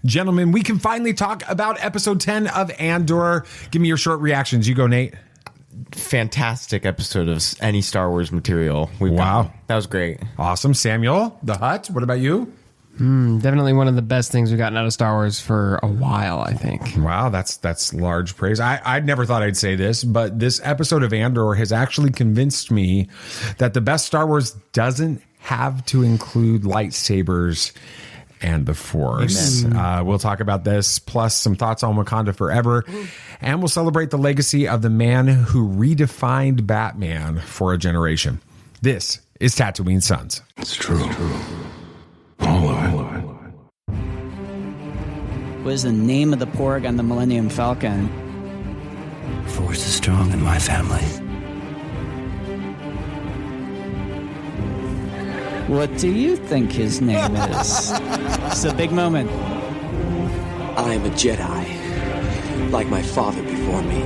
gentlemen, we can finally talk about episode 10 of Andor. Give me your short reactions. You go, Nate. Fantastic episode of any Star Wars material. Wow. That was great. Awesome. Samuel, the Hutt, what about you? Definitely one of the best things we've gotten out of Star Wars for a while, I think. Wow, that's large praise. I'd never thought I'd say this, but this episode of Andor has actually convinced me that the best Star Wars doesn't have to include lightsabers and the Force. We'll talk about this, plus some thoughts on Wakanda Forever, and we'll celebrate the legacy of the man who redefined Batman for a generation. This is Tatooine Sons. It's true. All of it. What is the name of the porg on the Millennium Falcon? Force is strong in my family. What do you think his name is? It's a big moment. I am a Jedi, like my father before me.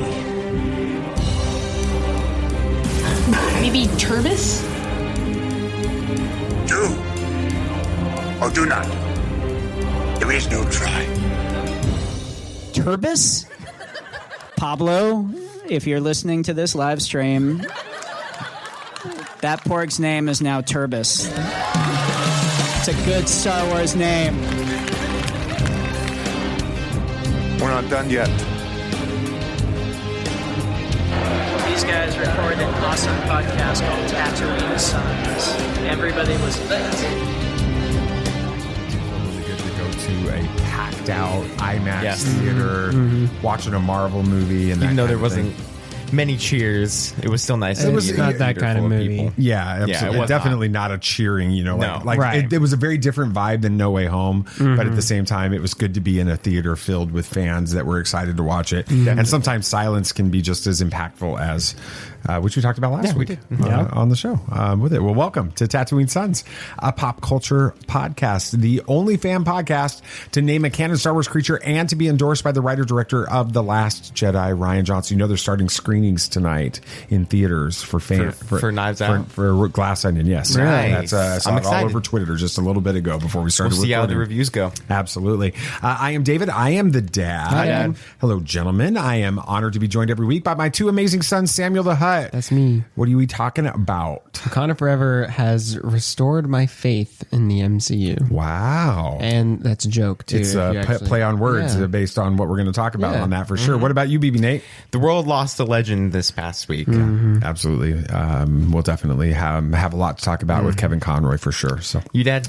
Maybe Turbis? Do or do not. There is no try. Turbis? Pablo, if you're listening to this live stream, that porg's name is now Turbis. It's a good Star Wars name. We're not done yet. These guys recorded an awesome podcast called Tatooine Sons. Everybody was lit. To a packed out IMAX theater, watching a Marvel movie, and even though there wasn't many cheers, it was still nice. It was not that kind of movie. Yeah, absolutely. it definitely not a cheering. Right. It was a very different vibe than No Way Home, but at the same time, it was good to be in a theater filled with fans that were excited to watch it. And sometimes silence can be just as impactful as which we talked about last week on the show with it. Well, welcome to Tatooine Sons, a pop culture podcast, the only fan podcast to name a canon Star Wars creature and to be endorsed by the writer-director of The Last Jedi, Rian Johnson. You know they're starting screenings tonight in theaters for Knives Out? For Glass Onion, yes. Nice. That's, I saw it all over Twitter just a little bit ago before we started We'll see recording. how the reviews go. Absolutely. I am David. I am the dad. Hi, Dad. Hello, gentlemen. I am honored to be joined every week by my two amazing sons, Samuel the Hutt. That's me. What are we talking about? Wakanda Forever has restored my faith in the MCU. Wow. And that's a joke, too. It's a play on words based on what we're going to talk about on that for sure. What about you, BB Nate? The world lost a legend this past week. Absolutely. We'll definitely have a lot to talk about with Kevin Conroy for sure. So You dad?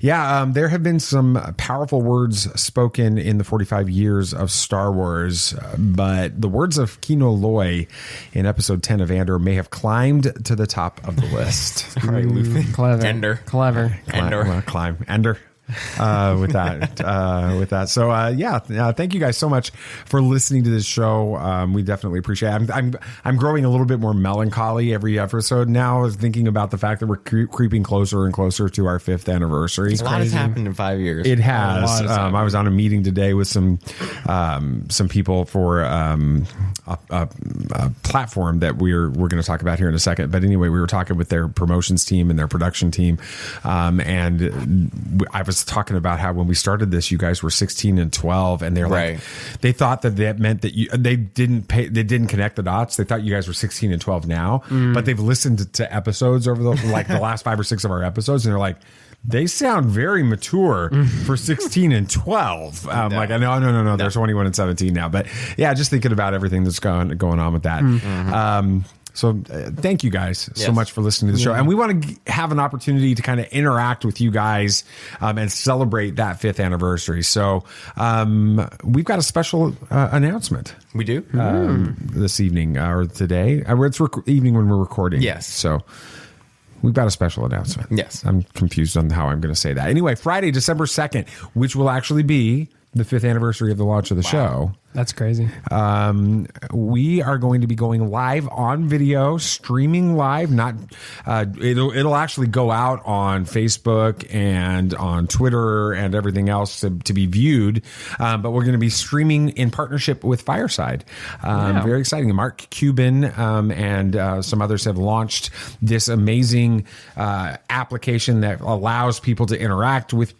Yeah, there have been some powerful words spoken in the 45 years of Star Wars, but the words of Kino Loy in episode 10 of Andor may have climbed to the top of the list. All right, Luthen. Clever. Ender. Clever. Andor. Climb. Ender. With that. So thank you guys so much for listening to this show. We definitely appreciate it. I'm growing a little bit more melancholy every episode now, thinking about the fact that we're creeping closer and closer to our 5th anniversary. A lot has happened in 5 years. It has. I was on a meeting today with some people for a platform that we're going to talk about here in a second. But anyway, we were talking with their promotions team and their production team, and I was talking about how when we started this, you guys were 16 and 12, and they're like, they thought that meant that they didn't connect the dots. They thought you guys were 16 and 12 now, but they've listened to episodes over the last 5 or 6 of our episodes, and they're like, they sound very mature for 16 and 12. Like, no, they're 21 and 17 now. But yeah, just thinking about everything that's going on with that. So thank you guys so much for listening to the show. And we want to have an opportunity to kind of interact with you guys and celebrate that 5th anniversary. So we've got a special announcement. We do? This evening or today. It's evening when we're recording. Yes. So we've got a special announcement. Yes. I'm confused on how I'm going to say that. Anyway, Friday, December 2nd, which will actually be the 5th anniversary of the launch of the show. That's crazy. We are going to be going live on video, streaming live. Not it'll actually go out on Facebook and on Twitter and everything else to be viewed. But we're going to be streaming in partnership with Fireside. Very exciting. Mark Cuban and some others have launched this amazing application that allows people to interact with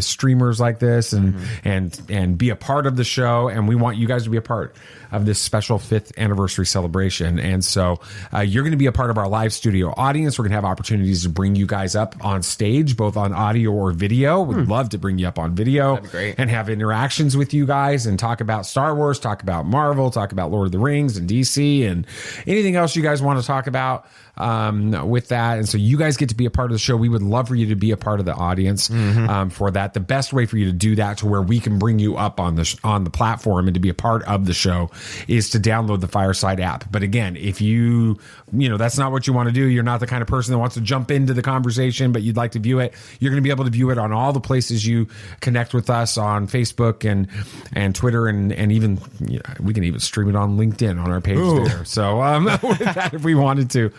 streamers like this and be a part of the show, and we want you guys to be a part of this special 5th anniversary celebration. And so you're going to be a part of our live studio audience. We're going to have opportunities to bring you guys up on stage, both on audio or video. We'd love to bring you up on video. That'd be great. And have interactions with you guys and talk about Star Wars, talk about Marvel, talk about Lord of the Rings and DC and anything else you guys want to talk about with that. And so you guys get to be a part of the show. We would love for you to be a part of the audience for that. The best way for you to do that, to where we can bring you up on the platform and to be a part of the show, is to download the Fireside app. But again, if you that's not what you want to do, you're not the kind of person that wants to jump into the conversation, but you'd like to view it, you're going to be able to view it on all the places you connect with us on Facebook and Twitter, and even we can even stream it on LinkedIn on our page there. So with that, if we wanted to,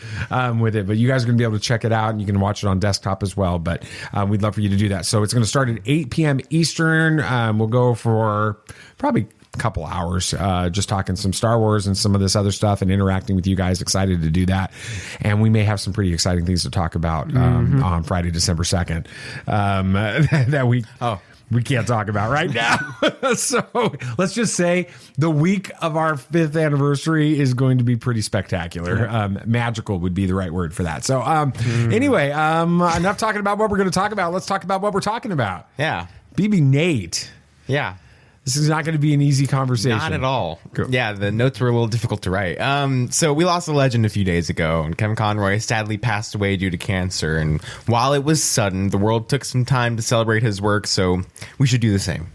with it, but you guys are going to be able to check it out, and you can watch it on desktop as well. But we'd love for you to do that. So it's going to start at 8 p.m. Eastern. We'll go for probably couple hours just talking some Star Wars and some of this other stuff and interacting with you guys. Excited to do that, and we may have some pretty exciting things to talk about on Friday, December 2nd that we can't talk about right now. So let's just say the week of our 5th anniversary is going to be pretty spectacular. Magical would be the right word for that. So anyway, enough talking about what we're going to talk about. Let's talk about what we're talking about. Yeah. BB Nate. Yeah. This is not going to be an easy conversation. Not at all. Cool. Yeah, the notes were a little difficult to write. So we lost a legend a few days ago, and Kevin Conroy sadly passed away due to cancer. And while it was sudden, the world took some time to celebrate his work, so we should do the same.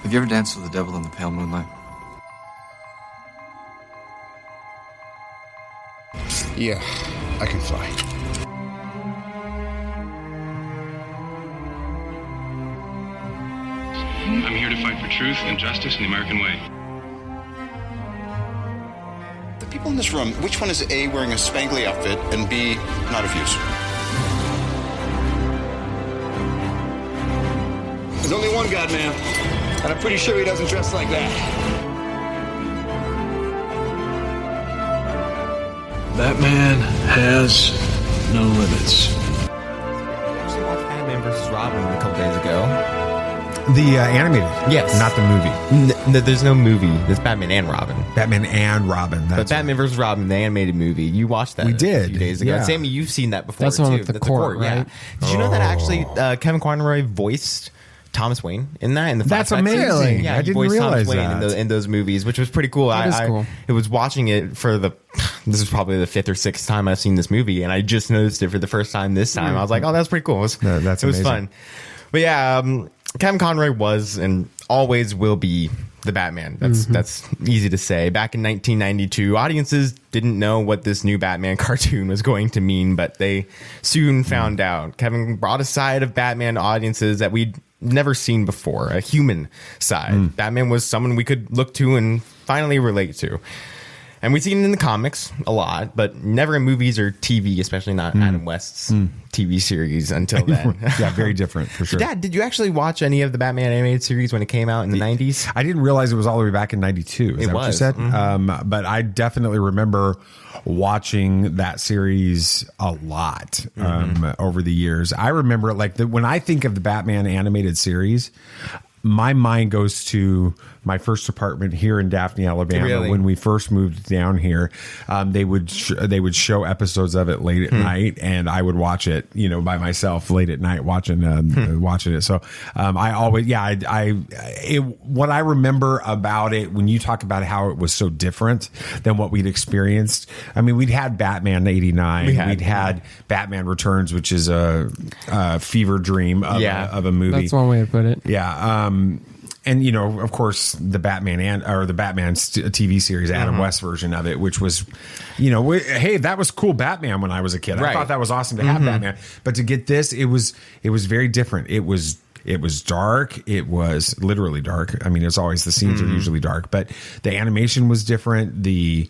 Have you ever danced with the devil in the pale moonlight? Yeah, I can fly. I'm here to fight for truth and justice in the American way. The people in this room, which one is A, wearing a spangly outfit, and B, not of use? There's only one God, man, and I'm pretty sure he doesn't dress like that. Batman has no limits. I actually watched Batman vs. Robin a couple days ago. The animated. Yes. Not the movie. There's no movie. There's Batman and Robin. Batman and Robin. But Batman vs. Robin, the animated movie, you watched that we did. a few days ago. Yeah. Sammy, you've seen that before, That's too. the one with the court, right? Yeah. Did you know that actually Kevin Conroy voiced Thomas Wayne in that? In the That's flashback amazing. Series? Yeah, I he didn't voiced realize Thomas Wayne that. in those movies, which was pretty cool. That is cool. I was watching it for this is probably the 5th or 6th time I've seen this movie, and I just noticed it for the first time this time. I was like, oh, that's pretty cool. It was amazing. fun. But yeah, Kevin Conroy was and always will be the Batman. That's easy to say. Back in 1992, audiences didn't know what this new Batman cartoon was going to mean, but they soon found out. Kevin brought a side of Batman to audiences that we'd never seen before, a human side. Batman was someone we could look to and finally relate to. And we've seen it in the comics a lot, but never in movies or TV, especially not Adam West's TV series until then. Yeah, very different for sure. Dad, did you actually watch any of the Batman animated series when it came out in the 90s? I didn't realize it was all the way back in 92. Is that what you said? But I definitely remember watching that series a lot over the years. I remember when I think of the Batman animated series, my mind goes to my first apartment here in Daphne, Alabama. Really? When we first moved down here. They would show episodes of it late at night, and I would watch it, by myself late at night watching it. So I always, what I remember about it, when you talk about how it was so different than what we'd experienced. I mean, we'd had Batman '89, we'd had Batman Returns, which is a fever dream of a movie. That's one way to put it. Yeah. And of course, the Batman TV series, Adam West version of it, which was, hey, that was cool Batman when I was a kid. Right. I thought that was awesome to have Batman, but to get this, it was very different. It was It was dark. It was literally dark. I mean, it's always, the scenes are usually dark, but the animation was different. The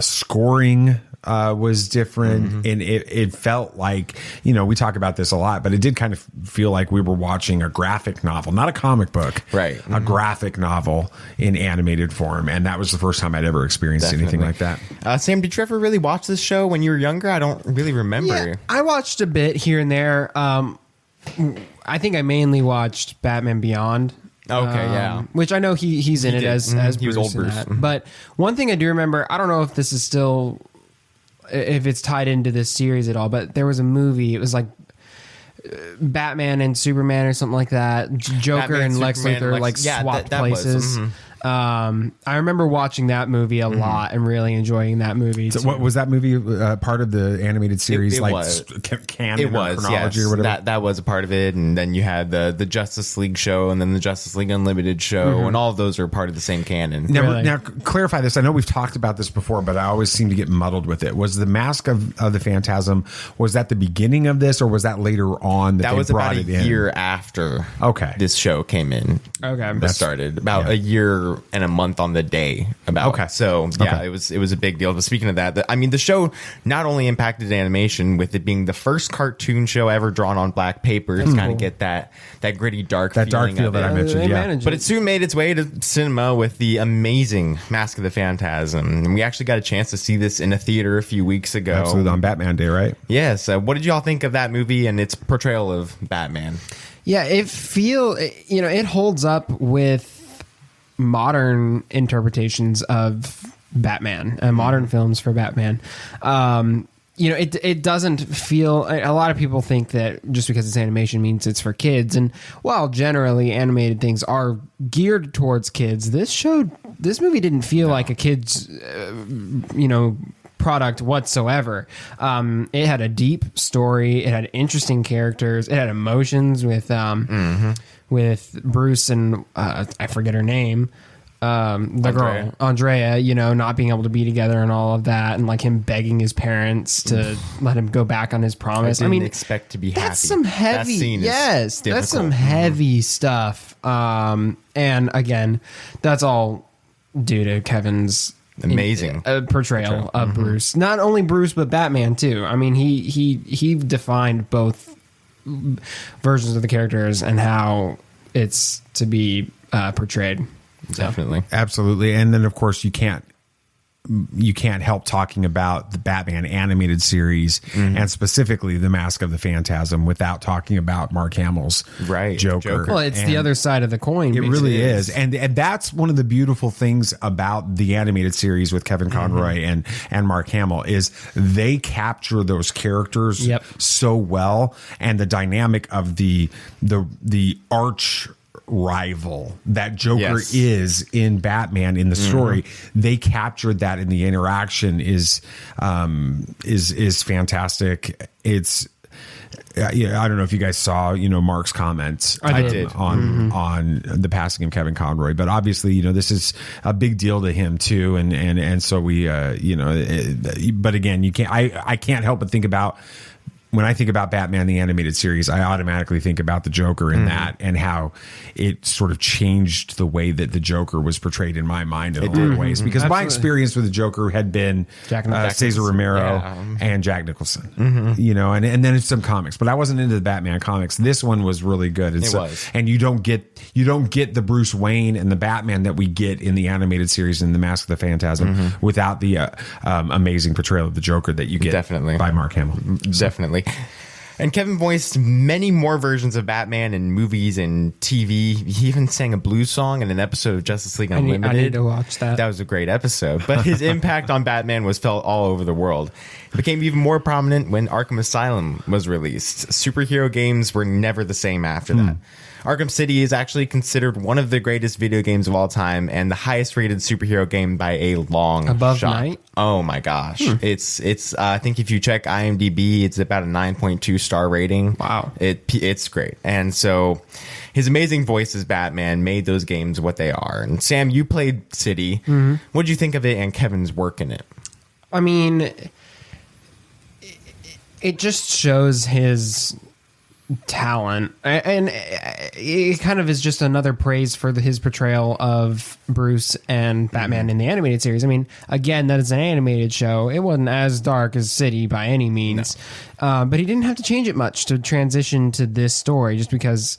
scoring was different, and it felt like, we talk about this a lot, but it did kind of feel like we were watching a graphic novel, not a comic book, right? A graphic novel in animated form, and that was the first time I'd ever experienced anything like that. Sam, did you ever really watch this show when you were younger? I don't really remember. Yeah, I watched a bit here and there. I think I mainly watched Batman Beyond. Okay, yeah. Which I know he's in it as Bruce. He was old Bruce. But one thing I do remember, I don't know if this is still, if it's tied into this series at all, but there was a movie. It was like Batman and Superman or something like that. Joker Batman, and Lex Superman, Luthor swapped places. I remember watching that movie a lot and really enjoying that movie. So what was that movie part of the animated series? It was canon or chronology, yes. or whatever? That was a part of it, and then you had the Justice League show, and then the Justice League Unlimited show, and all of those are part of the same canon. Now, clarify this. I know we've talked about this before, but I always seem to get muddled with it. Was the Mask of the Phantasm, was that the beginning of this, or was that later on that they was brought about it a in? year after this show came in. Okay. Started about a year and a month on the day about. Okay. So yeah, it was a big deal. But speaking of that, I mean, the show not only impacted animation with it being the first cartoon show ever drawn on black paper to kind of get that gritty dark feel that I mentioned, but it soon made its way to cinema with the amazing Mask of the Phantasm, and we actually got a chance to see this in a theater a few weeks ago. Absolutely, on Batman Day, right? Yes. What did y'all think of that movie and its portrayal of Batman? Yeah, it holds up with modern interpretations of Batman and modern films for Batman. It doesn't feel, a lot of people think that just because it's animation means it's for kids, and while generally animated things are geared towards kids, this movie didn't feel like a kid's product whatsoever. It had a deep story, it had interesting characters, it had emotions with Bruce and I forget her name, the girl Andrea, not being able to be together and all of that, and like him begging his parents to let him go back on his promise. I mean, expect to be happy. That's some heavy, that's some heavy stuff. And again, that's all due to Kevin's amazing portrayal of Bruce. Not only Bruce, but Batman too. I mean, he defined both versions of the characters and how it's to be portrayed. Definitely. Absolutely. And then of course you can't help talking about the Batman animated series and specifically the Mask of the Phantasm without talking about Mark Hamill's Joker. Well, it's the other side of the coin. It really is. And that's one of the beautiful things about the animated series with Kevin Conroy and Mark Hamill is they capture those characters so well, and the dynamic of the arch rival that Joker is in Batman in the story. They captured that in the interaction is fantastic. It's I don't know if you guys saw Mark's comments I did. on the passing of Kevin Conroy, but obviously this is a big deal to him too, and so we but again I can't help but think about, when I think about Batman the animated series, I automatically think about the Joker in that, and how it sort of changed the way that the Joker was portrayed in my mind in a lot of ways. Because my experience with the Joker had been Cesar Romero and Jack Nicholson, and then it's some comics, but I wasn't into the Batman comics. This one was really good. It was, and you don't get the Bruce Wayne and the Batman that we get in the animated series in the Mask of the Phantasm without the amazing portrayal of the Joker that you get by Mark Hamill. Definitely. And Kevin voiced many more versions of Batman in movies and TV. He even sang a blues song in an episode of Justice League Unlimited. I need to watch that. That was a great episode. But his impact on Batman was felt all over the world. It became even more prominent when Arkham Asylum was released. Superhero games were never the same after that. Arkham City is actually considered one of the greatest video games of all time and the highest rated superhero game by a long Above shot. Night? Oh my gosh. It's I think if you check IMDb, it's about a 9.2 star rating. Wow. It's great. And so his amazing voice as Batman made those games what they are. And Sam, you played City. What did you think of it and Kevin's work in it? I mean, it just shows his talent, and it kind of is just another praise for his portrayal of Bruce and Batman in the animated series. I mean, again, that is an animated show. It wasn't as dark as City by any means, but he didn't have to change it much to transition to this story, just because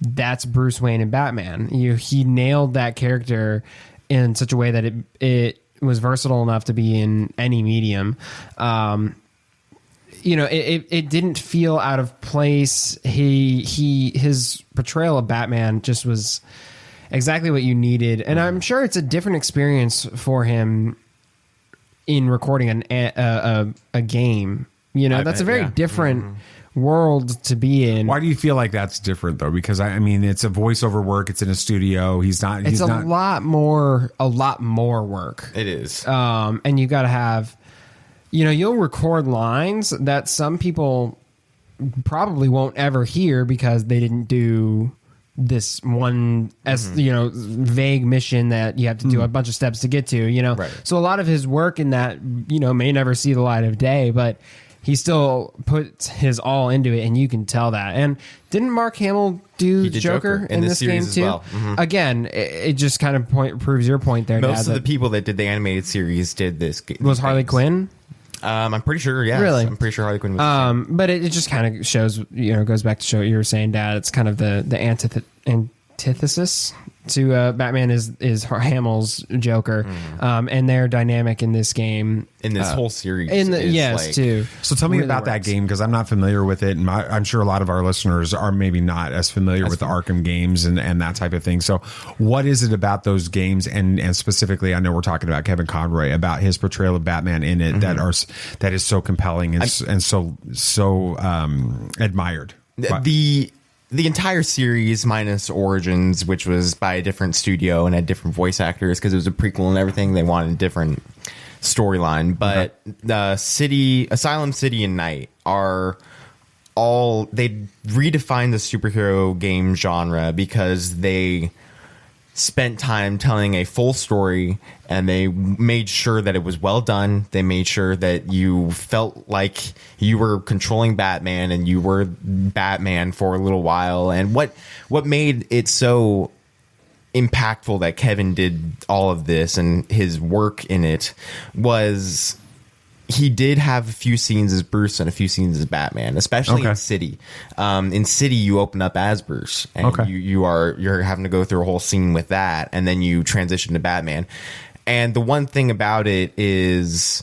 that's Bruce Wayne and Batman. He nailed that character in such a way that it was versatile enough to be in any medium. It didn't feel out of place. His portrayal of Batman just was exactly what you needed, and I'm sure it's a different experience for him in recording a game. That's a very different world to be in. Why do you feel like that's different though? Because I mean, it's a voiceover work. It's in a studio. It's a lot more work. It is, and you got to have. You'll record lines that some people probably won't ever hear because they didn't do this one vague mission that you have to do a bunch of steps to get to, Right. So a lot of his work in that, may never see the light of day, but he still puts his all into it, and you can tell that. And didn't Mark Hamill do Joker in this game too? Well. Mm-hmm. Again, it just kind of proves your point there. Most of the people that did the animated series did this. Was Harley Quinn? I'm pretty sure, yes. Really? I'm pretty sure Harley Quinn was but it just kind of shows, goes back to show what you were saying, Dad. It's kind of the antithesis to Batman is Hamill's Joker, and their dynamic in this game, in this whole series. Too. So tell me really about that game, because I'm not familiar with it, and I'm sure a lot of our listeners are maybe not as familiar with the Arkham games and that type of thing. So what is it about those games, and specifically, I know we're talking about Kevin Conroy, about his portrayal of Batman in it that is so compelling and so admired? The entire series, minus Origins, which was by a different studio and had different voice actors because it was a prequel and everything, they wanted a different storyline. But Asylum City and Night they redefined the superhero game genre because they spent time telling a full story, and they made sure that it was well done. They made sure that you felt like you were controlling Batman and you were Batman for a little while. And what made it so impactful that Kevin did all of this and his work in it was he did have a few scenes as Bruce and a few scenes as Batman, especially in City. In City, you open up as Bruce, and you're having to go through a whole scene with that, and then you transition to Batman. And the one thing about it is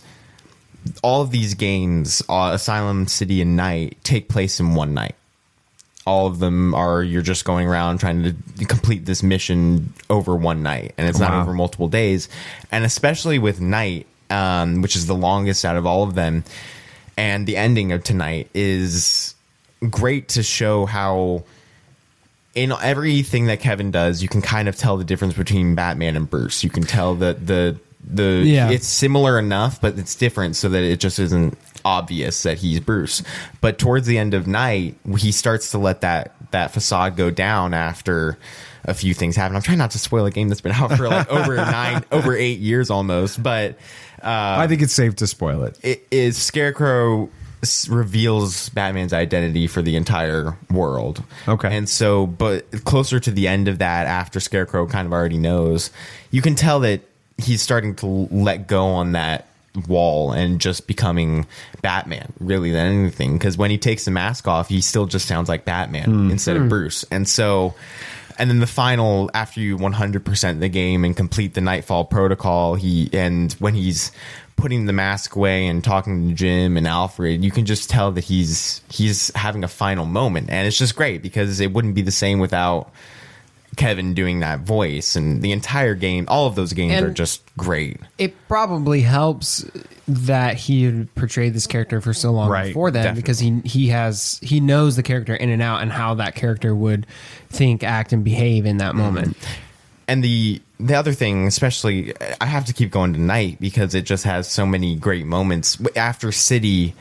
all of these games, Asylum, City, and Night, take place in one night. All of them you're just going around trying to complete this mission over one night, and it's not over multiple days. And especially with Night, which is the longest out of all of them, and the ending of tonight is great to show how in everything that Kevin does, you can kind of tell the difference between Batman and Bruce. You can tell that it's similar enough, but it's different so that it just isn't obvious that he's Bruce. But towards the end of Night, he starts to let that facade go down after a few things happen. I'm trying not to spoil a game that's been out for like over 8 years almost, but I think it's safe to spoil it. It is Scarecrow reveals Batman's identity for the entire world. Okay. And so, but closer to the end of that, after Scarecrow kind of already knows, you can tell that he's starting to let go on that wall and just becoming Batman really than anything. Because when he takes the mask off, he still just sounds like Batman instead of Bruce. And so, and then the final, after you 100% the game and complete the Nightfall protocol, when he's putting the mask away and talking to Jim and Alfred, you can just tell that he's having a final moment. And it's just great because it wouldn't be the same without Kevin doing that voice. And the entire game, all of those games are just great. It probably helps that he had portrayed this character for so long before that, because he knows the character in and out and how that character would think, act, and behave in that moment. And the other thing, especially, I have to keep going to Night because it just has so many great moments. After City,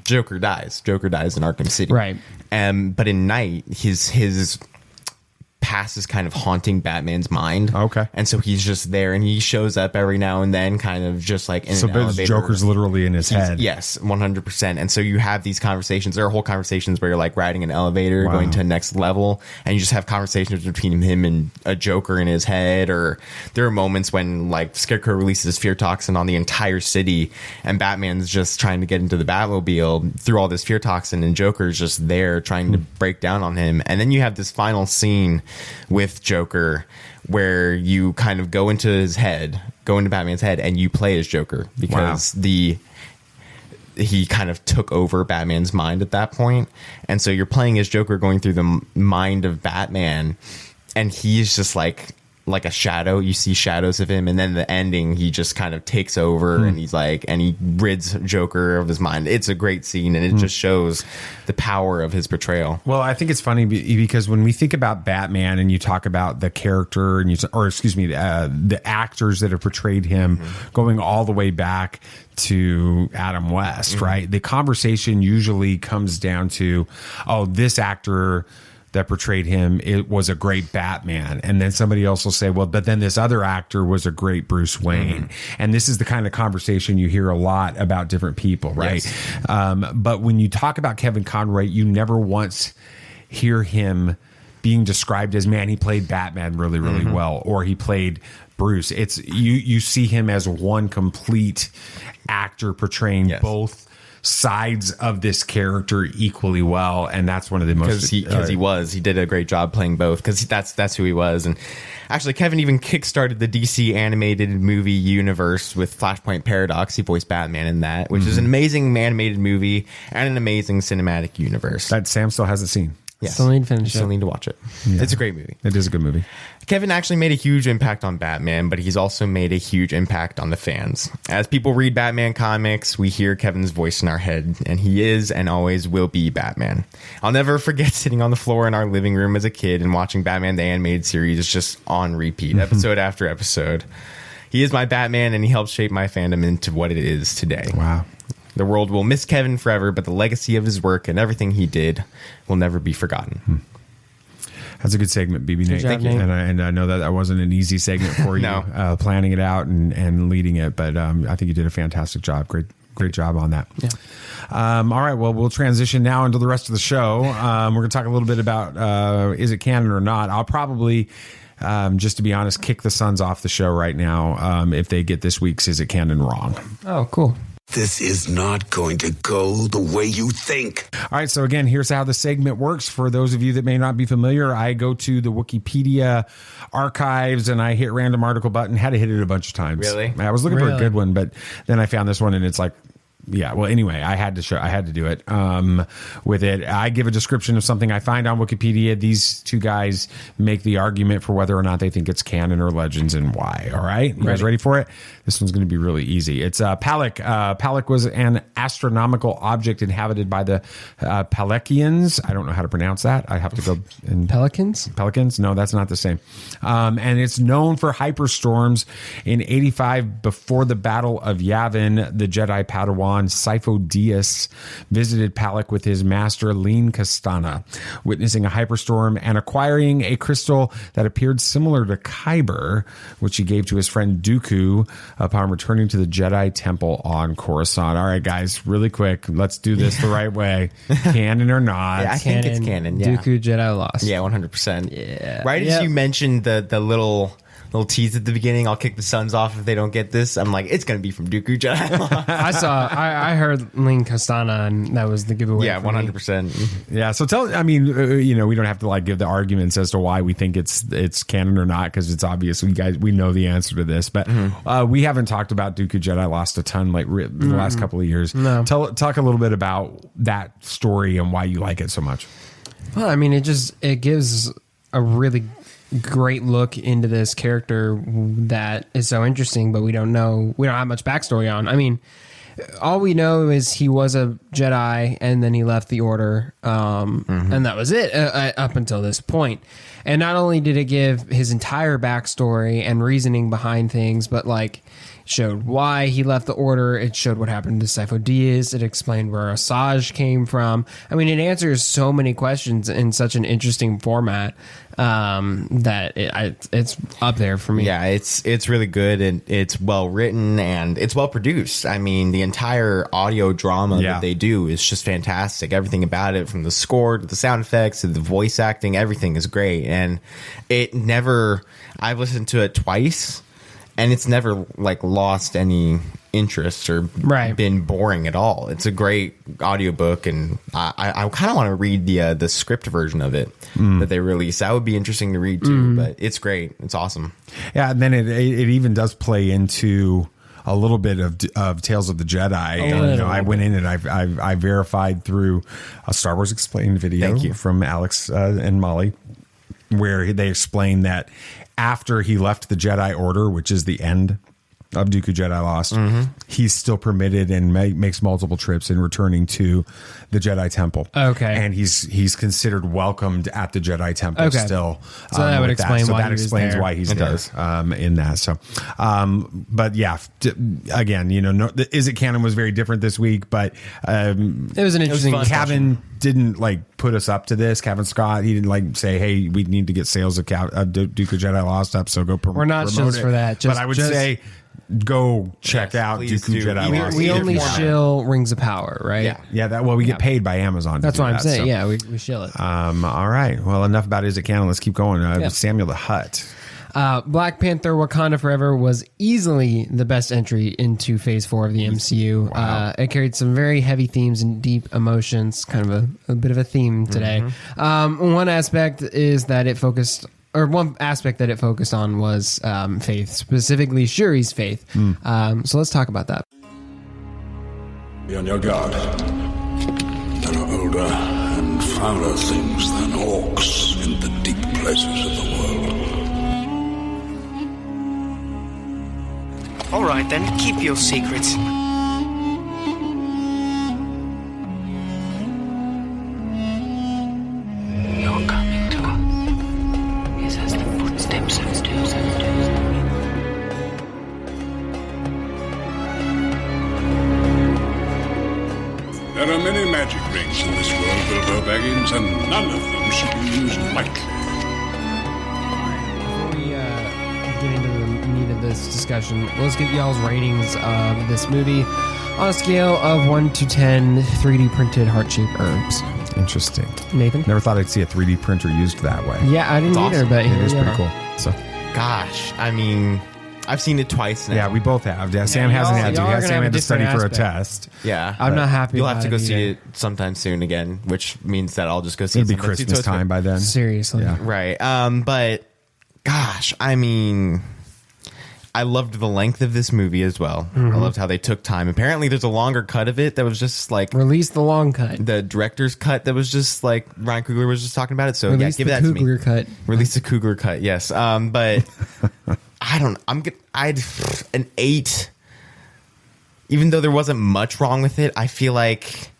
Joker dies. Joker dies in Arkham City. Right. But in Night, his past is kind of haunting Batman's mind. Okay. And so he's just there, and he shows up every now and then, kind of just like in an elevator. Joker's literally in his head. Yes, 100%. And so you have these conversations. There are whole conversations where you're like riding an elevator, going to the next level, and you just have conversations between him and a Joker in his head. Or there are moments when like Scarecrow releases fear toxin on the entire city, and Batman's just trying to get into the Batmobile through all this fear toxin, and Joker's just there trying to break down on him. And then you have this final scene with Joker where you kind of go into his head, go into Batman's head, and you play as Joker, because he kind of took over Batman's mind at that point. And so you're playing as Joker, going through the mind of Batman, and he's just like a shadow. You see shadows of him, and then the ending, he just kind of takes over, and he's like, and he rids Joker of his mind. It's a great scene, and it just shows the power of his portrayal. Well, I think it's funny because when we think about Batman and you talk about the character and the actors that have portrayed him, going all the way back to Adam West, right? The conversation usually comes down to, oh, this actor that portrayed him, it was a great Batman. And then somebody else will say, well, but then this other actor was a great Bruce Wayne. And this is the kind of conversation you hear a lot about different people, right? Yes. But when you talk about Kevin Conroy, you never once hear him being described as, man, he played Batman really, really well, or he played Bruce. It's you see him as one complete actor portraying both sides of this character equally well, and that's one of the most because he did a great job playing both, because that's who he was. And actually, Kevin even kickstarted the DC animated movie universe with Flashpoint Paradox. He voiced Batman in that, which is an amazing animated movie and an amazing cinematic universe that Sam still hasn't seen. Yes. Still need to finish Still need to watch it. Yeah. It's a great movie. It is a good movie. Kevin actually made a huge impact on Batman, but he's also made a huge impact on the fans. As people read Batman comics, we hear Kevin's voice in our head, and he is and always will be Batman. I'll never forget sitting on the floor in our living room as a kid and watching Batman the Animated Series just on repeat, episode after episode. He is my Batman, and he helped shape my fandom into what it is today. Wow. The world will miss Kevin forever, but the legacy of his work and everything he did will never be forgotten. That's a good segment, BB Nate. Thank you. And I know that wasn't an easy segment for you, No. Planning it out and leading it, but I think you did a fantastic job. Great job on that. Yeah. All right, well, we'll transition now into the rest of the show. We're going to talk a little bit about is it canon or not. I'll probably, just to be honest, kick the Suns off the show right now if they get this week's Is It Canon wrong. Oh, cool. This is not going to go the way you think. All right, so again, here's how the segment works. For those of you that may not be familiar, I go to the Wikipedia archives and I hit random article button. Had to hit it a bunch of times. Really? I was looking for a good one, but then I found this one and it's like, yeah, well, anyway, I had to do it with it. I give a description of something I find on Wikipedia. These two guys make the argument for whether or not they think it's canon or legends and why. All right? You guys ready for it? This one's going to be really easy. It's Palak. Palak was an astronomical object inhabited by the Palekians. I don't know how to pronounce that. I have to go. Pelicans? Pelicans? No, that's not the same. And it's known for hyperstorms. In 85, before the Battle of Yavin, the Jedi Padawan Sifo-Dyas visited Palak with his master Leen Kastana, witnessing a hyperstorm and acquiring a crystal that appeared similar to Kyber, which he gave to his friend Dooku upon returning to the Jedi Temple on Coruscant. All right, guys, really quick, let's do this the right way. Canon or not? Yeah, I think it's canon. Yeah. Dooku Jedi lost. Yeah, 100%. Yeah. Right as you mentioned the little tease at the beginning, I'll kick the Suns off if they don't get this. I'm like, it's going to be from Dooku Jedi. I heard Leen Kastana, and that was the giveaway. Yeah, 100%. Yeah, so we don't have to like give the arguments as to why we think it's canon or not, because it's obvious. We know the answer to this, but we haven't talked about Dooku Jedi lost a ton like the last couple of years. No. Talk a little bit about that story and why you like it so much. Well, I mean, it gives a really great look into this character that is so interesting, but we don't have much backstory on. I mean, all we know is he was a Jedi and then he left the Order, and that was it up until this point. And not only did it give his entire backstory and reasoning behind things, but like showed why he left the Order. It showed what happened to Sifo Dyas. It explained where Asajj came from. I mean, it answers so many questions in such an interesting format that it's up there for me. Yeah, it's really good, and it's well written, and it's well produced. I mean, the entire audio drama that they do is just fantastic. Everything about it, from the score to the sound effects to the voice acting, everything is great. And I've listened to it twice, and it's never like lost any interest or been boring at all. It's a great audiobook, and I kind of want to read the script version of it that they released. That would be interesting to read too, but it's great. It's awesome. Yeah, and then it even does play into a little bit of Tales of the Jedi. And, I went in and I verified through a Star Wars Explained video from Alex and Molly, where they explain that after he left the Jedi Order, which is the end of Dooku Jedi Lost, he's still permitted and makes multiple trips in returning to the Jedi Temple. Okay, and he's considered welcomed at the Jedi Temple still. So that would explain why that explains why he's there in that. So, but yeah, again, Is It Canon was very different this week, but it was an interesting. Kevin didn't like put us up to this. Kevin Scott, he didn't like say, "Hey, we need to get sales of Dooku Jedi Lost up." So go We're not shills for that. But I would say, go check out Dooku Jedi Lost. We only shill Rings of Power, right? Yeah. We get paid by Amazon. That's what I'm saying. So. Yeah, we shill it. All right. Well, enough about Is It Canon. Let's keep going. Samuel the Hutt. Black Panther: Wakanda Forever was easily the best entry into Phase 4 of the MCU. Wow. It carried some very heavy themes and deep emotions, kind of a bit of a theme today. One aspect is that it focused... Or one aspect that it focused on was faith, specifically Shuri's faith. So let's talk about that. Be on your guard. There are older and fouler things than orcs in the deep places of the world. All right, then, keep your secrets. You're coming to us. Is as the footsteps of Zeus. There are many magic rings in this world, Bilbo Baggins, and none of them should be used lightly. Before we get into the meat of this discussion, let's get y'all's ratings of this movie on a scale of 1 to 10 3D printed heart-shaped herbs. Interesting. Nathan? Never thought I'd see a 3D printer used that way. Yeah, I didn't either, but it is pretty cool. So, gosh, I mean, I've seen it twice now. Yeah, we both have. Yeah, Sam hasn't had to. Sam had to study for a test. Yeah, I'm not happy. You'll have to go see it sometime soon again, which means that I'll just go see it. It'll be Christmas time by then. Seriously, yeah. Right? But gosh, I mean, I loved the length of this movie as well. I loved how they took time. Apparently, there's a longer cut of it that was just like release the long cut, the director's cut that was just like Ryan Coogler was just talking about it. So release give the that to me. Coogler cut. Release the Coogler cut. Yes. But I'd an 8. Even though there wasn't much wrong with it, I feel like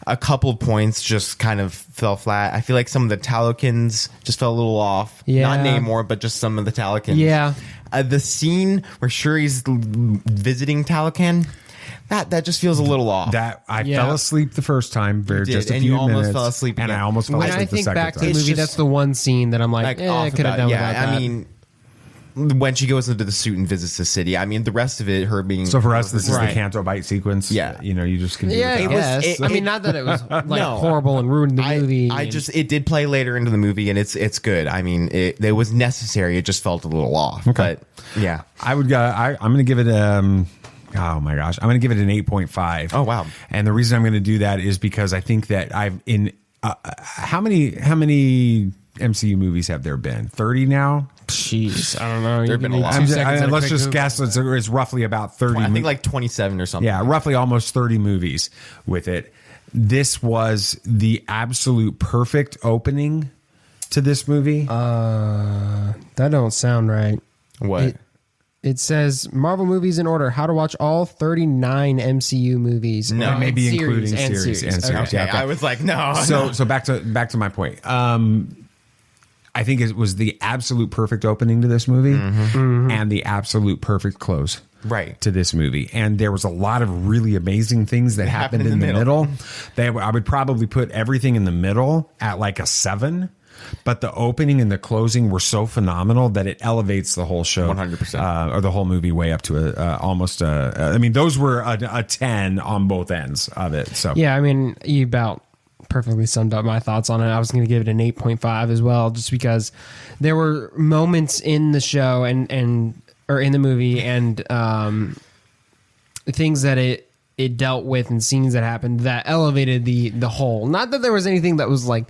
a couple points just kind of fell flat. I feel like some of the Talokans just fell a little off. Yeah. Not Namor, but just some of the Talokans. Yeah. The scene where Shuri's visiting Talokan, that just feels a little off. That I fell asleep the first time, just a and few you almost minutes, fell asleep and again. I almost fell When asleep I the think second back to time. the movie, that's the one scene that I'm like I could have done without that. I mean, when she goes into the suit and visits the city, I mean, the rest of it, her being... So for us, this is the Canto Bite sequence. Yeah. You just can do I guess. I mean, not that it was like horrible and ruined the movie. It did play later into the movie, and it's good. I mean, it was necessary. It just felt a little off. Okay. But yeah, I'm going to give it oh my gosh, I'm going to give it an 8.5. Oh wow! And the reason I'm going to do that is because I think that how many MCU movies have there been? 30 now? Jeez, I don't know. There have been a lot. Let's just guess. It's roughly about 30. I think like 27 or something. Yeah, roughly almost 30 movies with it. This was the absolute perfect opening to this movie. That don't sound right. What? It says Marvel movies in order. How to watch all 39 MCU movies. No, maybe series including and series and series. Okay, I was like, no. So back to my point. I think it was the absolute perfect opening to this movie and the absolute perfect close to this movie. And there was a lot of really amazing things that happened in the middle. I would probably put everything in the middle at like a 7. But the opening and the closing were so phenomenal that it elevates the whole show 100%. Or the whole movie way up to almost I mean, those were a 10 on both ends of it. So yeah, I mean, you about perfectly summed up my thoughts on it. I was going to give it an 8.5 as well, just because there were moments in the show or in the movie and things that it dealt with and scenes that happened that elevated the whole. Not that there was anything that was like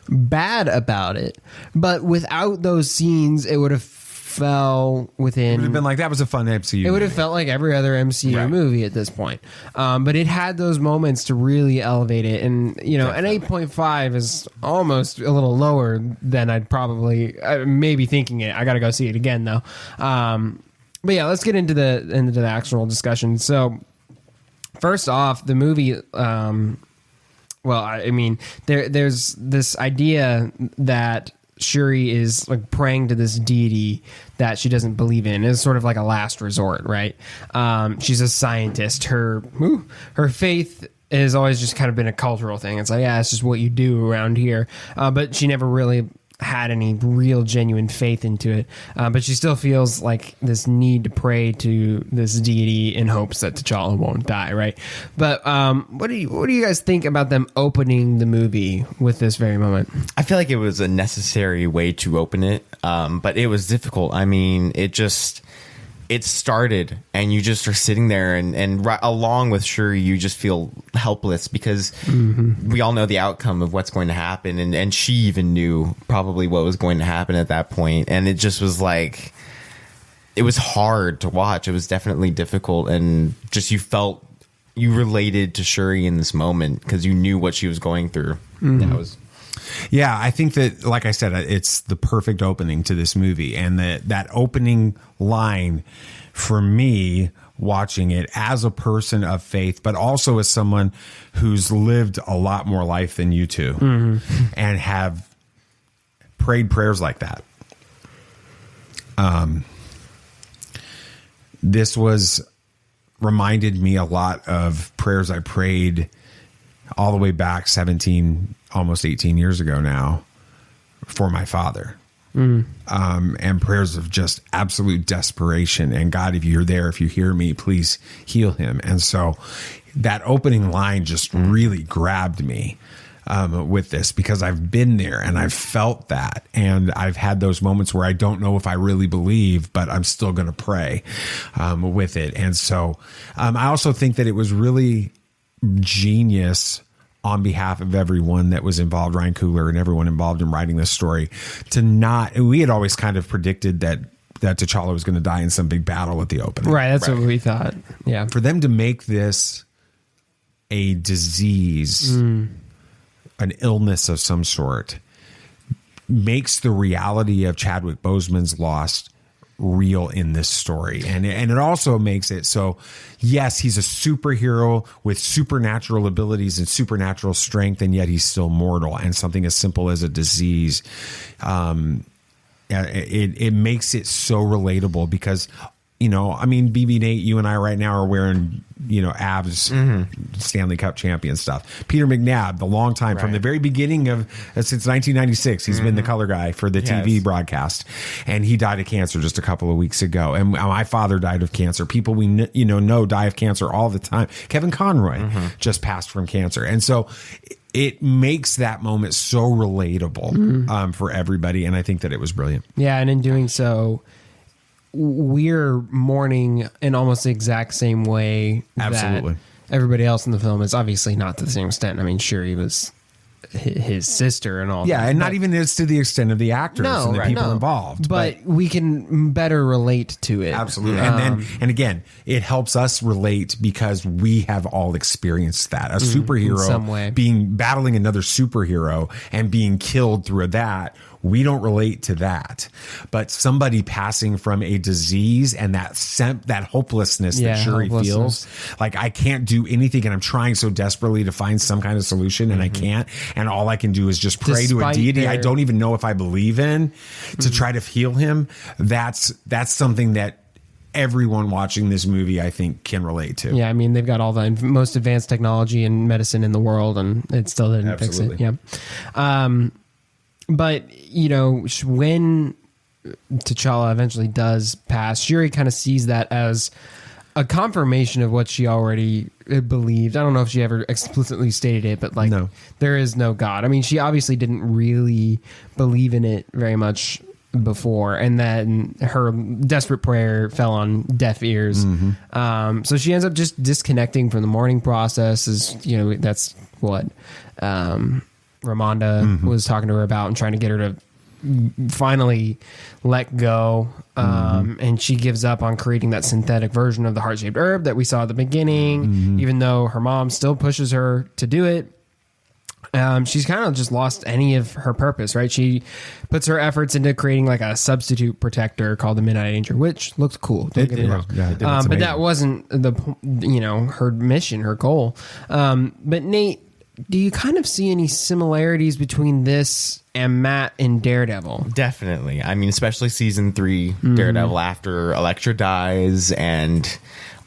bad about it, but without those scenes, it would have fell within. It would have been like, that was a fun MCU. It would have felt like every other MCU movie at this point. But it had those moments to really elevate it. And, you know, an 8.5 is almost a little lower than I'd probably maybe thinking it. I got to go see it again, though. But yeah, let's get into the actual discussion. So, first off, the movie. Well, I mean, there's this idea that Shuri is like praying to this deity that she doesn't believe in. It's sort of like a last resort, right? She's a scientist. Her faith has always just kind of been a cultural thing. It's like, yeah, it's just what you do around here. But she never really had any real genuine faith into it, but she still feels like this need to pray to this deity in hopes that T'Challa won't die, right? But what do you guys think about them opening the movie with this very moment? I feel like it was a necessary way to open it, but it was difficult. I mean, it started and you just are sitting there and right along with Shuri, you just feel helpless because we all know the outcome of what's going to happen. And she even knew probably what was going to happen at that point. And it just was like, it was hard to watch. It was definitely difficult. And just, you related to Shuri in this moment because you knew what she was going through. Yeah, I think that, like I said, it's the perfect opening to this movie. And that opening line for me, watching it as a person of faith, but also as someone who's lived a lot more life than you two and have prayed prayers like that. This reminded me a lot of prayers I prayed all the way back 17, almost 18 years ago now for my father. And prayers of just absolute desperation. And God, if you're there, if you hear me, please heal him. And so that opening line just really grabbed me with this because I've been there and I've felt that. And I've had those moments where I don't know if I really believe, but I'm still going to pray with it. And so I also think that it was really genius on behalf of everyone that was involved, Ryan Coogler and everyone involved in writing this story, we had always kind of predicted that T'Challa was going to die in some big battle at the opening. Right. That's what we thought. Yeah. For them to make this a disease, an illness of some sort, makes the reality of Chadwick Boseman's loss real in this story. And it also makes it so, yes, he's a superhero with supernatural abilities and supernatural strength, and yet he's still mortal. And something as simple as a disease, it makes it so relatable because, you know, I mean, BB Nate, you and I right now are wearing, you know, Avs Stanley Cup champion stuff. Peter McNabb, the long time from the very beginning of since 1996, he's been the color guy for the TV broadcast, and he died of cancer just a couple of weeks ago. And my father died of cancer. People we know die of cancer all the time. Kevin Conroy just passed from cancer, and so it makes that moment so relatable for everybody. And I think that it was brilliant. Yeah, and in doing so, we're mourning in almost the exact same way. Absolutely. That everybody else in the film is, obviously not to the same extent. I mean, Shuri was his sister and all. Yeah, that, and not even as to the extent of the actors and the people involved. But we can better relate to it. Absolutely. And again, it helps us relate because we have all experienced that. A superhero in some way. battling another superhero and being killed through that. we don't relate to that. But somebody passing from a disease and that hopelessness that Shuri feels, like I can't do anything, and I'm trying so desperately to find some kind of solution, and I can't, and all I can do is just pray to a deity I don't even know if I believe in to try to heal him. That's something that everyone watching this movie, I think, can relate to. Yeah, I mean, they've got all the most advanced technology and medicine in the world, and it still didn't fix it. Yeah. But, you know, when T'Challa eventually does pass, Shuri kind of sees that as a confirmation of what she already believed. I don't know if she ever explicitly stated it, but like, there is no God. I mean, she obviously didn't really believe in it very much before, and then her desperate prayer fell on deaf ears. So she ends up just disconnecting from the mourning process. Is, you know, that's what Ramonda was talking to her about, and trying to get her to finally let go. And she gives up on creating that synthetic version of the heart-shaped herb that we saw at the beginning, even though her mom still pushes her to do it. She's kind of just lost any of her purpose, right? She puts her efforts into creating like a substitute protector called the Midnight Angel, which looked cool. Don't get me wrong. But that wasn't her mission, her goal. But Nate, do you kind of see any similarities between this and Matt in Daredevil? Definitely. I mean, especially season 3 Daredevil, after Elektra dies and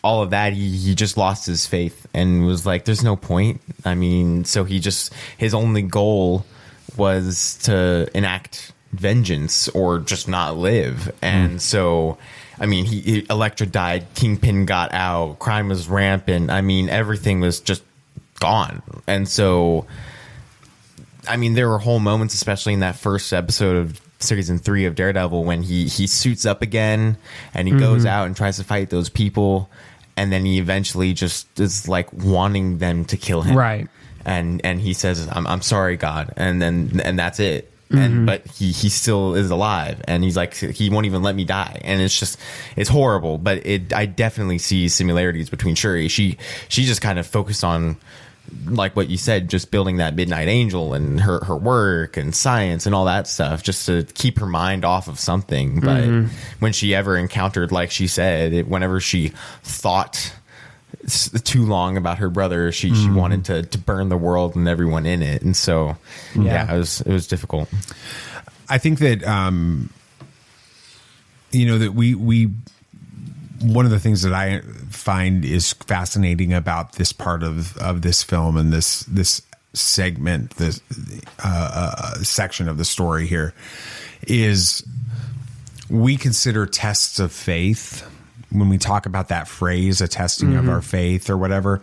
all of that, he just lost his faith and was like, there's no point. I mean, so his only goal was to enact vengeance or just not live. And so, I mean, Elektra died, Kingpin got out, crime was rampant. I mean, everything was just gone. And so, I mean, there were whole moments, especially in that first episode of season 3 of Daredevil, when he suits up again and he goes out and tries to fight those people. And then he eventually just is like wanting them to kill him. Right. And he says, I'm sorry, God. And that's it. But he still is alive. And he's like, he won't even let me die. And it's horrible. But I definitely see similarities between Shuri. She just kind of focused on, like what you said, just building that Midnight Angel and her work and science and all that stuff, just to keep her mind off of something. But when she ever encountered, like she said, whenever she thought too long about her brother, she wanted to burn the world and everyone in it. And so, it was difficult. I think that, that we one of the things that I find is fascinating about this part of this film and this segment, this section of the story here, is we consider tests of faith, when we talk about that phrase, a testing of our faith or whatever,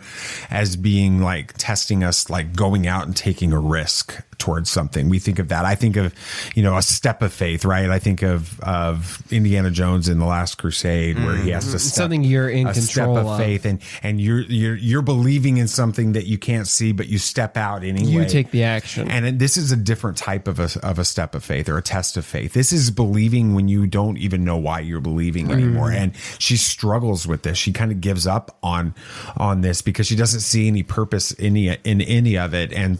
as being like testing us, like going out and taking a risk towards something. We think of that. I think of, a step of faith, right? I think of Indiana Jones in The Last Crusade, where he has to step, something you're in control of faith, and you're believing in something that you can't see, but you step out anyway. You take the action. And this is a different type of a step of faith, or a test of faith. This is believing when you don't even know why you're believing anymore. And she struggles with this. She kind of gives up on this because she doesn't see any purpose in any of it. And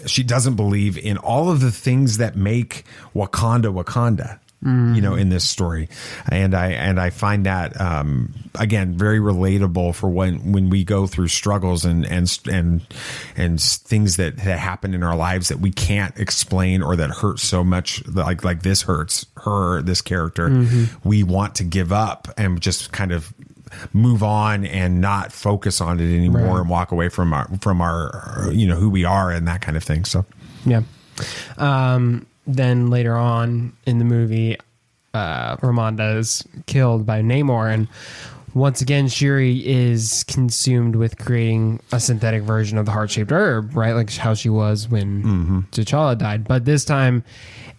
she doesn't believe in all of the things that make Wakanda, in this story. And I find that, again, very relatable for when we go through struggles and things that happen in our lives that we can't explain, or that hurt so much, like this hurts her, this character. We want to give up and just kind of move on and not focus on it anymore, and walk away from our who we are and that kind of thing. So then later on in the movie, Ramonda is killed by Namor, and once again Shuri is consumed with creating a synthetic version of the heart-shaped herb, right, like how she was when T'Challa died. But this time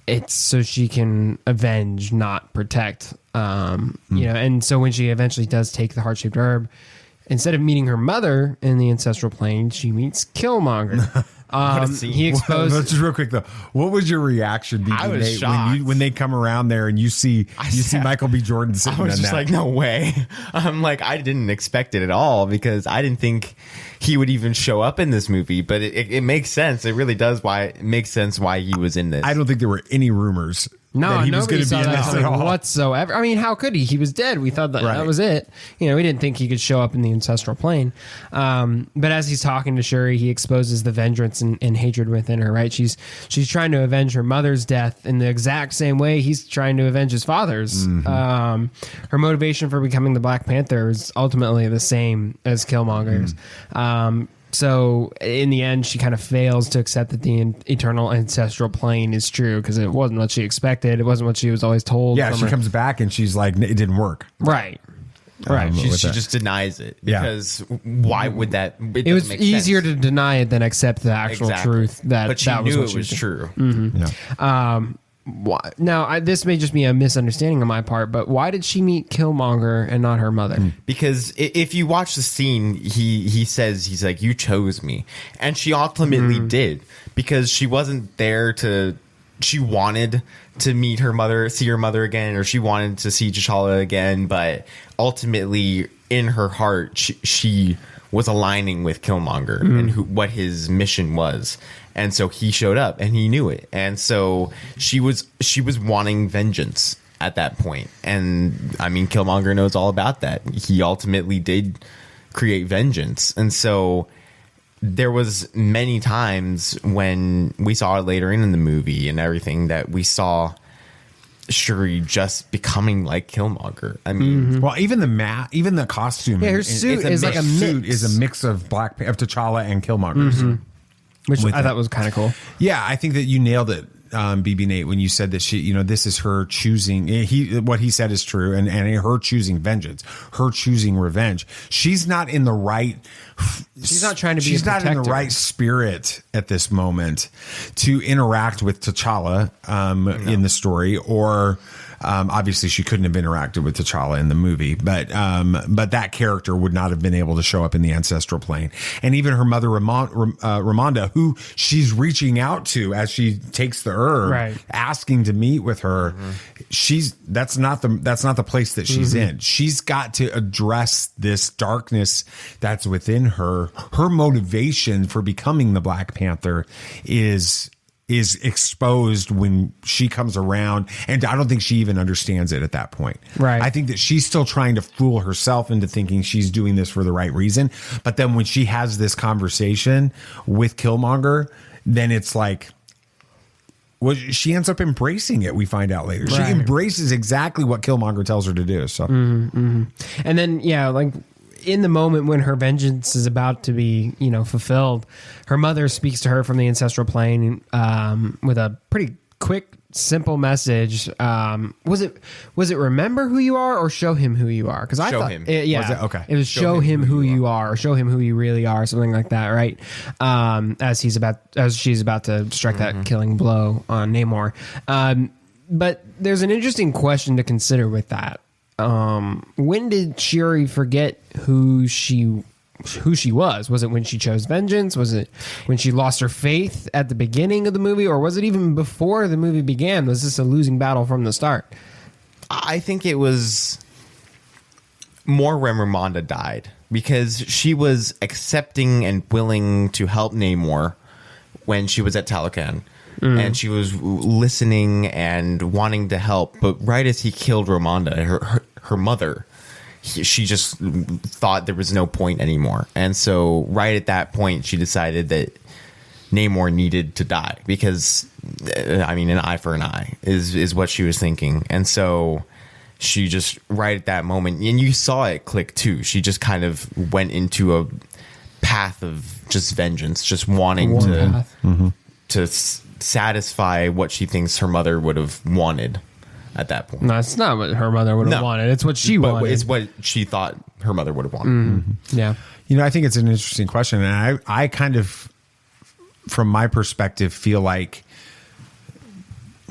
it's so she can avenge, not protect. And so when she eventually does take the heart-shaped herb, instead of meeting her mother in the ancestral plane, she meets Killmonger. He exposed. Just real quick though, what was your reaction, I was shocked when they come around there and you see Michael B. Jordan sitting? I was just like, no way. I'm like, I didn't expect it at all, because I didn't think he would even show up in this movie, but it makes sense. It really does. It makes sense why he was in this. I don't think there were any rumors. No, he was nobody saw that coming whatsoever. I mean, how could he? He was dead. We thought that was it. We didn't think he could show up in the ancestral plane. But as he's talking to Shuri, he exposes the vengeance and hatred within her. Right? She's trying to avenge her mother's death in the exact same way he's trying to avenge his father's. Her motivation for becoming the Black Panther is ultimately the same as Killmonger's. So in the end, she kind of fails to accept that the eternal ancestral plane is true because it wasn't what she expected. It wasn't what she was always told. Yeah, she comes back and she's like, it didn't work. Right. She just denies it because why would that? It was easier to deny it than accept the actual truth but she that knew was it was true. Now, this may just be a misunderstanding on my part, but why did she meet Killmonger and not her mother? Because if you watch the scene, he says, he's like, you chose me. And she ultimately did, because she wasn't there she wanted to meet her mother, see her mother again, or she wanted to see T'Challa again. But ultimately, in her heart, she was aligning with Killmonger and what his mission was. And so he showed up and he knew it. And so she was wanting vengeance at that point. And I mean, Killmonger knows all about that. He ultimately did create vengeance. And so there was many times when we saw it later in the movie and everything that we saw Shuri just becoming like Killmonger. I mean, well, even the costume, her suit is like a mix. Is a mix of T'Challa and Killmonger's. Which I thought was kind of cool. Yeah, I think that you nailed it, BB Nate, when you said that she, this is her choosing. What he said is true, and her choosing vengeance, her choosing revenge. She's not in the right. She's not trying to be. She's not in the right spirit at this moment to interact with T'Challa in the story, or. Obviously, she couldn't have interacted with T'Challa in the movie, but that character would not have been able to show up in the ancestral plane. And even her mother, Ramonda, who she's reaching out to as she takes the herb, asking to meet with her, that's not the place that she's in. She's got to address this darkness that's within her. Her motivation for becoming the Black Panther is exposed when she comes around, and I don't think she even understands it at that point. Right. I think that she's still trying to fool herself into thinking she's doing this for the right reason. But then when she has this conversation with Killmonger, then it's like, well, she ends up embracing it. We find out later. She embraces exactly what Killmonger tells her to do. So, and then like. In the moment when her vengeance is about to be, fulfilled, her mother speaks to her from the ancestral plane with a pretty quick, simple message. Was it remember who you are or show him who you are? Because I thought, him. Was it? Okay. It was show him who you are, or show him who you really are, something like that, right? As she's about to strike that killing blow on Namor. But there's an interesting question to consider with that. When did Shuri forget who she was? Was it when she chose vengeance? Was it when she lost her faith at the beginning of the movie, or was it even before the movie began? Was this a losing battle from the start? I think it was more when Ramonda died, because she was accepting and willing to help Namor when she was at Talocan. And she was listening and wanting to help, but right as he killed Ramonda, her mother, she just thought there was no point anymore. And so right at that point, she decided that Namor needed to die, because, an eye for an eye is what she was thinking. And so she just, right at that moment, and you saw it click too, she just kind of went into a path of just vengeance, just wanting to satisfy what she thinks her mother would have wanted at that point. No, it's not what her mother would have wanted. It's what she wanted. It's what she thought her mother would have wanted. Yeah. I think it's an interesting question. And I kind of, from my perspective, feel like,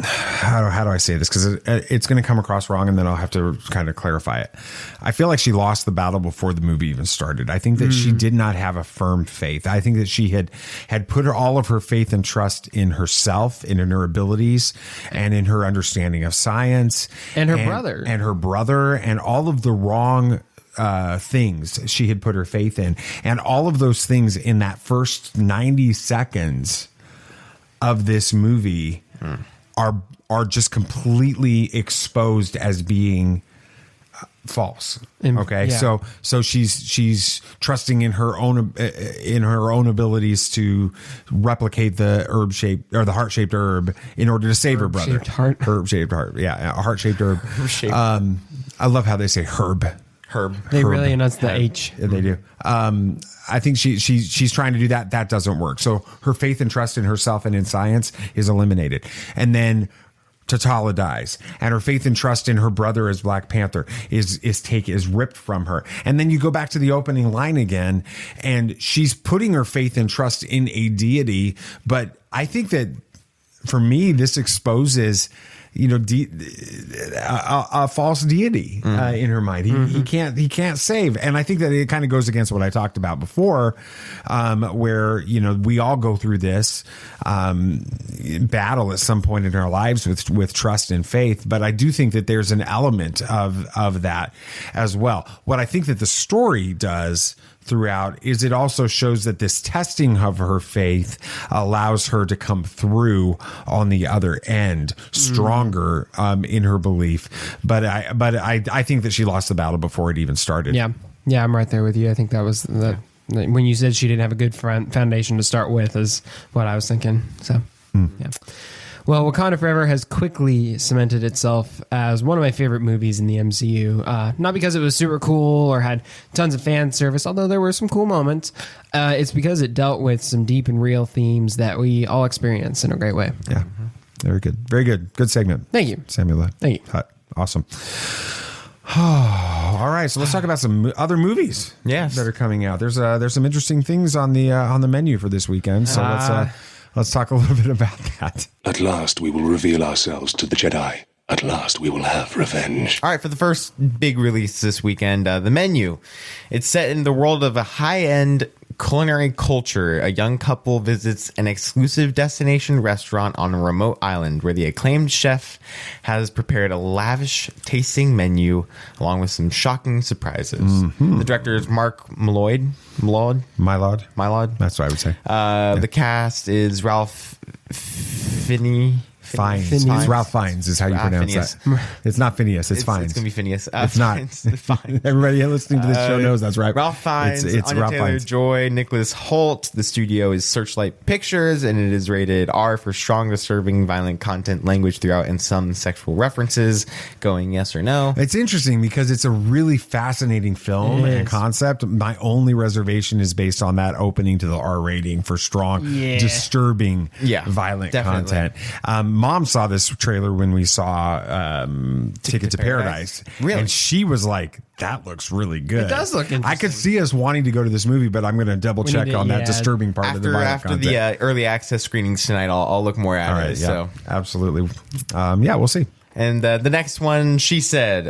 how do I say this? Because it's going to come across wrong, and then I'll have to kind of clarify it. I feel like she lost the battle before the movie even started. I think that she did not have a firm faith. I think that she had put all of her faith and trust in herself, and in her abilities, and in her understanding of science, and her brother, and all of the wrong things she had put her faith in, and all of those things in that first 90 seconds of this movie are just completely exposed as being false. Okay, Yeah. so she's trusting in her own abilities to replicate the heart-shaped herb in order to save her brother. Herb-shaped heart. Yeah, a heart-shaped herb. I love how they say herb. They really enunciate the H. Yeah, they do. I think she's trying to do that. That doesn't work. So her faith and trust in herself and in science is eliminated. And then T'Challa dies, and her faith and trust in her brother as Black Panther is ripped from her. And then you go back to the opening line again, and she's putting her faith and trust in a deity. But I think that for me, this exposes, a false deity in her mind. He can't save, and I think that it kind of goes against what I talked about before, where we all go through this battle at some point in our lives with trust and faith. But I do think that there's an element of that as well. What I think that the story does throughout is it also shows that this testing of her faith allows her to come through on the other end stronger in her belief. But I think that she lost the battle before it even started. Yeah, I'm right there with you. I think that was when you said she didn't have a good foundation to start with is what I was thinking. So yeah. Well, Wakanda Forever has quickly cemented itself as one of my favorite movies in the MCU. Not because it was super cool or had tons of fan service, although there were some cool moments. It's because it dealt with some deep and real themes that we all experience in a great way. Yeah, very good. Very good. Good segment. Thank you. Samuel. Thank you. Hutt. Awesome. All right, so let's talk about some other movies that are coming out. There's some interesting things on the menu for this weekend, so let's talk a little bit about that. At last we will reveal ourselves to the Jedi. At last we will have revenge. All right, for the first big release this weekend, The Menu. It's set in the world of a high-end culinary culture. A young couple visits an exclusive destination restaurant on a remote island where the acclaimed chef has prepared a lavish tasting menu along with some shocking surprises. The director is Mark Mylod. That's what I would say. The cast is Ralph Fiennes. Fiennes. Ralph Fiennes is how you pronounce Phineas. that. It's not Phineas. It's Fiennes. It's going to be Phineas. It's not. Fiennes. Everybody listening to this show knows that's right. Ralph Fiennes, It's Anya Ralph Fiennes. Taylor-Joy, Nicholas Hoult. The studio is Searchlight Pictures, and it is rated R for strong, disturbing, violent content, language throughout, and some sexual references. Going yes or no? It's interesting because it's a really fascinating film and concept. My only reservation is based on that opening to the R rating for strong, disturbing, violent content. Mom saw this trailer when we saw Ticket to Paradise. Really? And she was like, that looks really good. It does look interesting. I could see us wanting to go to this movie, but I'm going to double check on that disturbing part of the violent after content. the early access screenings tonight, I'll look more at it. Yeah, So absolutely. We'll see. And the next one, She Said,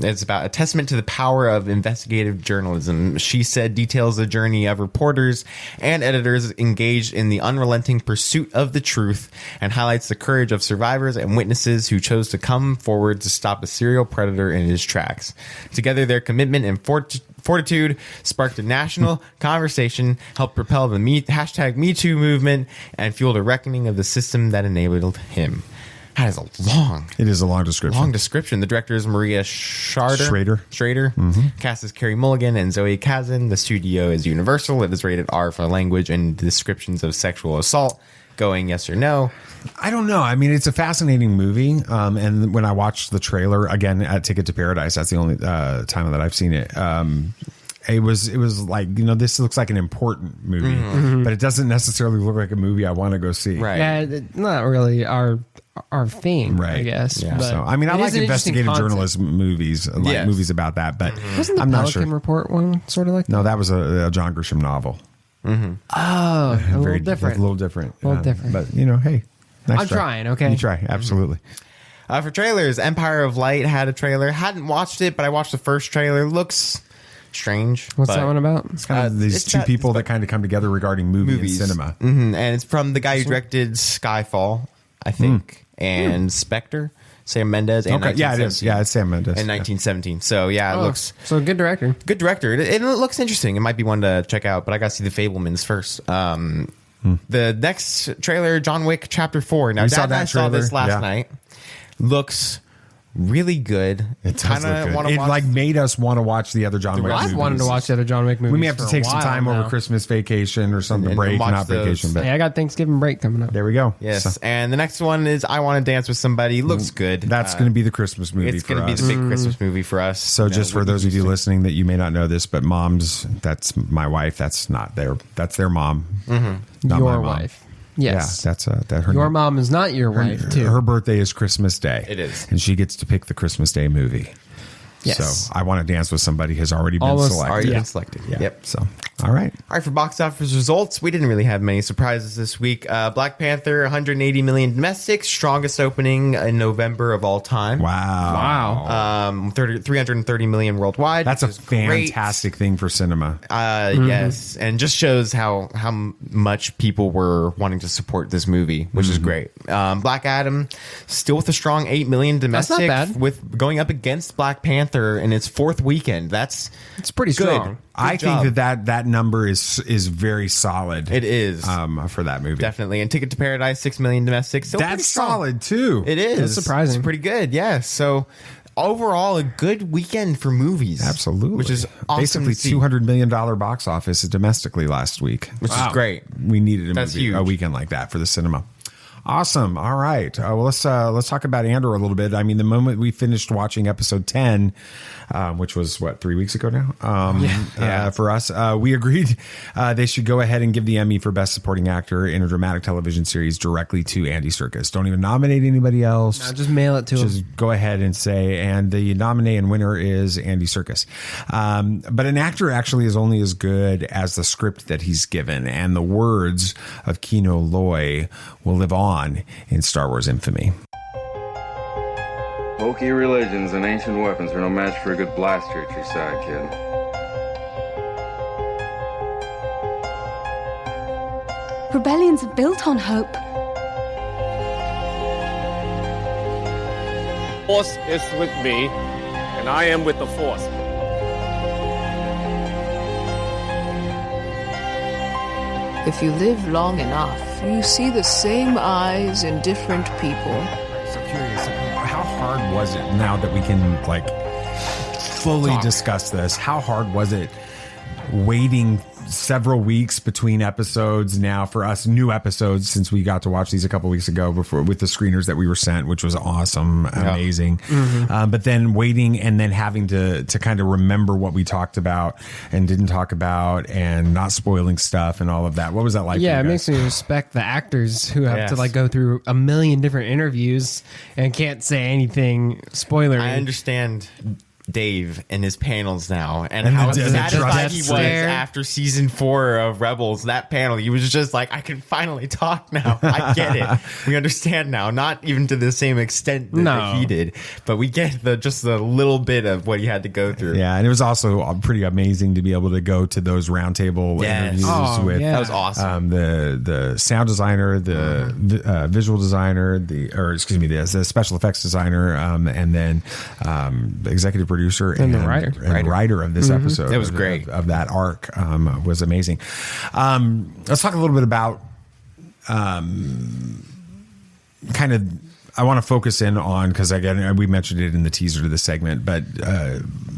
it's about a testament to the power of investigative journalism. She Said details the journey of reporters and editors engaged in the unrelenting pursuit of the truth and highlights the courage of survivors and witnesses who chose to come forward to stop a serial predator in his tracks. Together, their commitment and fortitude sparked a national conversation, helped propel the #MeToo movement, and fueled a reckoning of the system that enabled him. That is It is a long description. The director is Maria Schrader. Cast is Carey Mulligan and Zoe Kazan. The studio is Universal. It is rated R for language and descriptions of sexual assault. Going yes or no? I don't know. I mean, it's a fascinating movie. And when I watched the trailer again at Ticket to Paradise, that's the only time that I've seen it. It was like, this looks like an important movie, but it doesn't necessarily look like a movie I want to go see. Right. Yeah, it's not really our thing, right. I guess. Yeah. But so, I mean, I like investigative journalism movies, like movies about that, but wasn't the I'm not Pelican sure. Report one sort of like that? No, that was a John Grisham novel. Oh, a little different. A little different. But, hey. Nice I'm trying, okay? You try, absolutely. For trailers, Empire of Light had a trailer. Hadn't watched it, but I watched the first trailer. Looks strange. What's that one about? It's kind of these two people that kind of come together regarding movies and cinema. And it's from the guy who directed Skyfall, I think, and Spectre. Sam Mendes. And Okay, yeah, it is. Yeah, it's Sam Mendes. In 1917. So, yeah, it looks... So, good director. Good director. It looks interesting. It might be one to check out, but I got to see The Fablemans first. The next trailer, John Wick Chapter 4. Now, Dad and I saw this last night. Looks really good. It does look good. It like made us want to watch the other John Wick movies. I've wanted to watch the other John Wick movies. We may have to take some time over Christmas vacation or something, break, not vacation. But hey, I got Thanksgiving break coming up. There we go. Yes. So. And the next one is I Want to Dance with Somebody. Looks good. That's going to be the Christmas movie. It's going to be the big Christmas movie for us. So just for those of you listening that you may not know this, but moms, that's my wife. That's their mom. Mm-hmm. Not your my mom. Wife. Yes. Yeah, that's her. Your mom is not your wife, too. Her birthday is Christmas Day. It is. And she gets to pick the Christmas Day movie. Yes. So I Want to Dance with Somebody has already been selected. Already been selected. Yeah. Yep. So, all right. All right, for box office results, we didn't really have many surprises this week. Black Panther, 180 million domestic, strongest opening in November of all time. Wow. 330 million worldwide. That's a fantastic thing for cinema. Yes, and just shows how much people were wanting to support this movie, which is great. Black Adam, still with a strong 8 million domestic. That's not bad. With going up against Black Panther in its fourth weekend. It's pretty good. strong. I think that number is very solid. It is for that movie, definitely. And Ticket to Paradise, 6 million domestic. Still that's solid too. It is. That's surprising. It's pretty good. Yeah. So overall, a good weekend for movies. Absolutely, which is awesome. Basically $200 million box office domestically last week, which is great. We needed a weekend like that for the cinema. Awesome. All right. Well, let's talk about Andor a little bit. I mean, the moment we finished watching episode 10, which was 3 weeks ago now, for us, we agreed they should go ahead and give the Emmy for Best Supporting Actor in a Dramatic Television Series directly to Andy Serkis. Don't even nominate anybody else. No, just mail it to him. Just go ahead and say, and the nominee and winner is Andy Serkis. But an actor actually is only as good as the script that he's given, and the words of Kino Loy will live on in Star Wars infamy. Hokey religions and ancient weapons are no match for a good blaster at your side, kid. Rebellions are built on hope. Force is with me, and I am with the Force. If you live long enough, you see the same eyes in different people. So curious, how hard was it, now that we can fully discuss this, how hard was it waiting several weeks between episodes now for us, new episodes, since we got to watch these a couple weeks ago before with the screeners that we were sent, which was awesome, amazing. But then waiting and then having to kind of remember what we talked about and didn't talk about and not spoiling stuff and all of that. What was that like? Yeah, it makes me respect the actors who have to go through a million different interviews and can't say anything spoilery. I understand Dave and his panels now, and how satisfied he was after season 4 of Rebels. That panel, he was just like, I can finally talk now. I get it. We understand now. Not even to the same extent that he did, but we get just the little bit of what he had to go through. Yeah, and it was also pretty amazing to be able to go to those roundtable interviews with that was awesome. The sound designer, the visual designer, the special effects designer, and then executive producer and writer of this episode. It was great. Of that arc was amazing. Let's talk a little bit about kind of, I want to focus in on, because again, we mentioned it in the teaser to the segment, but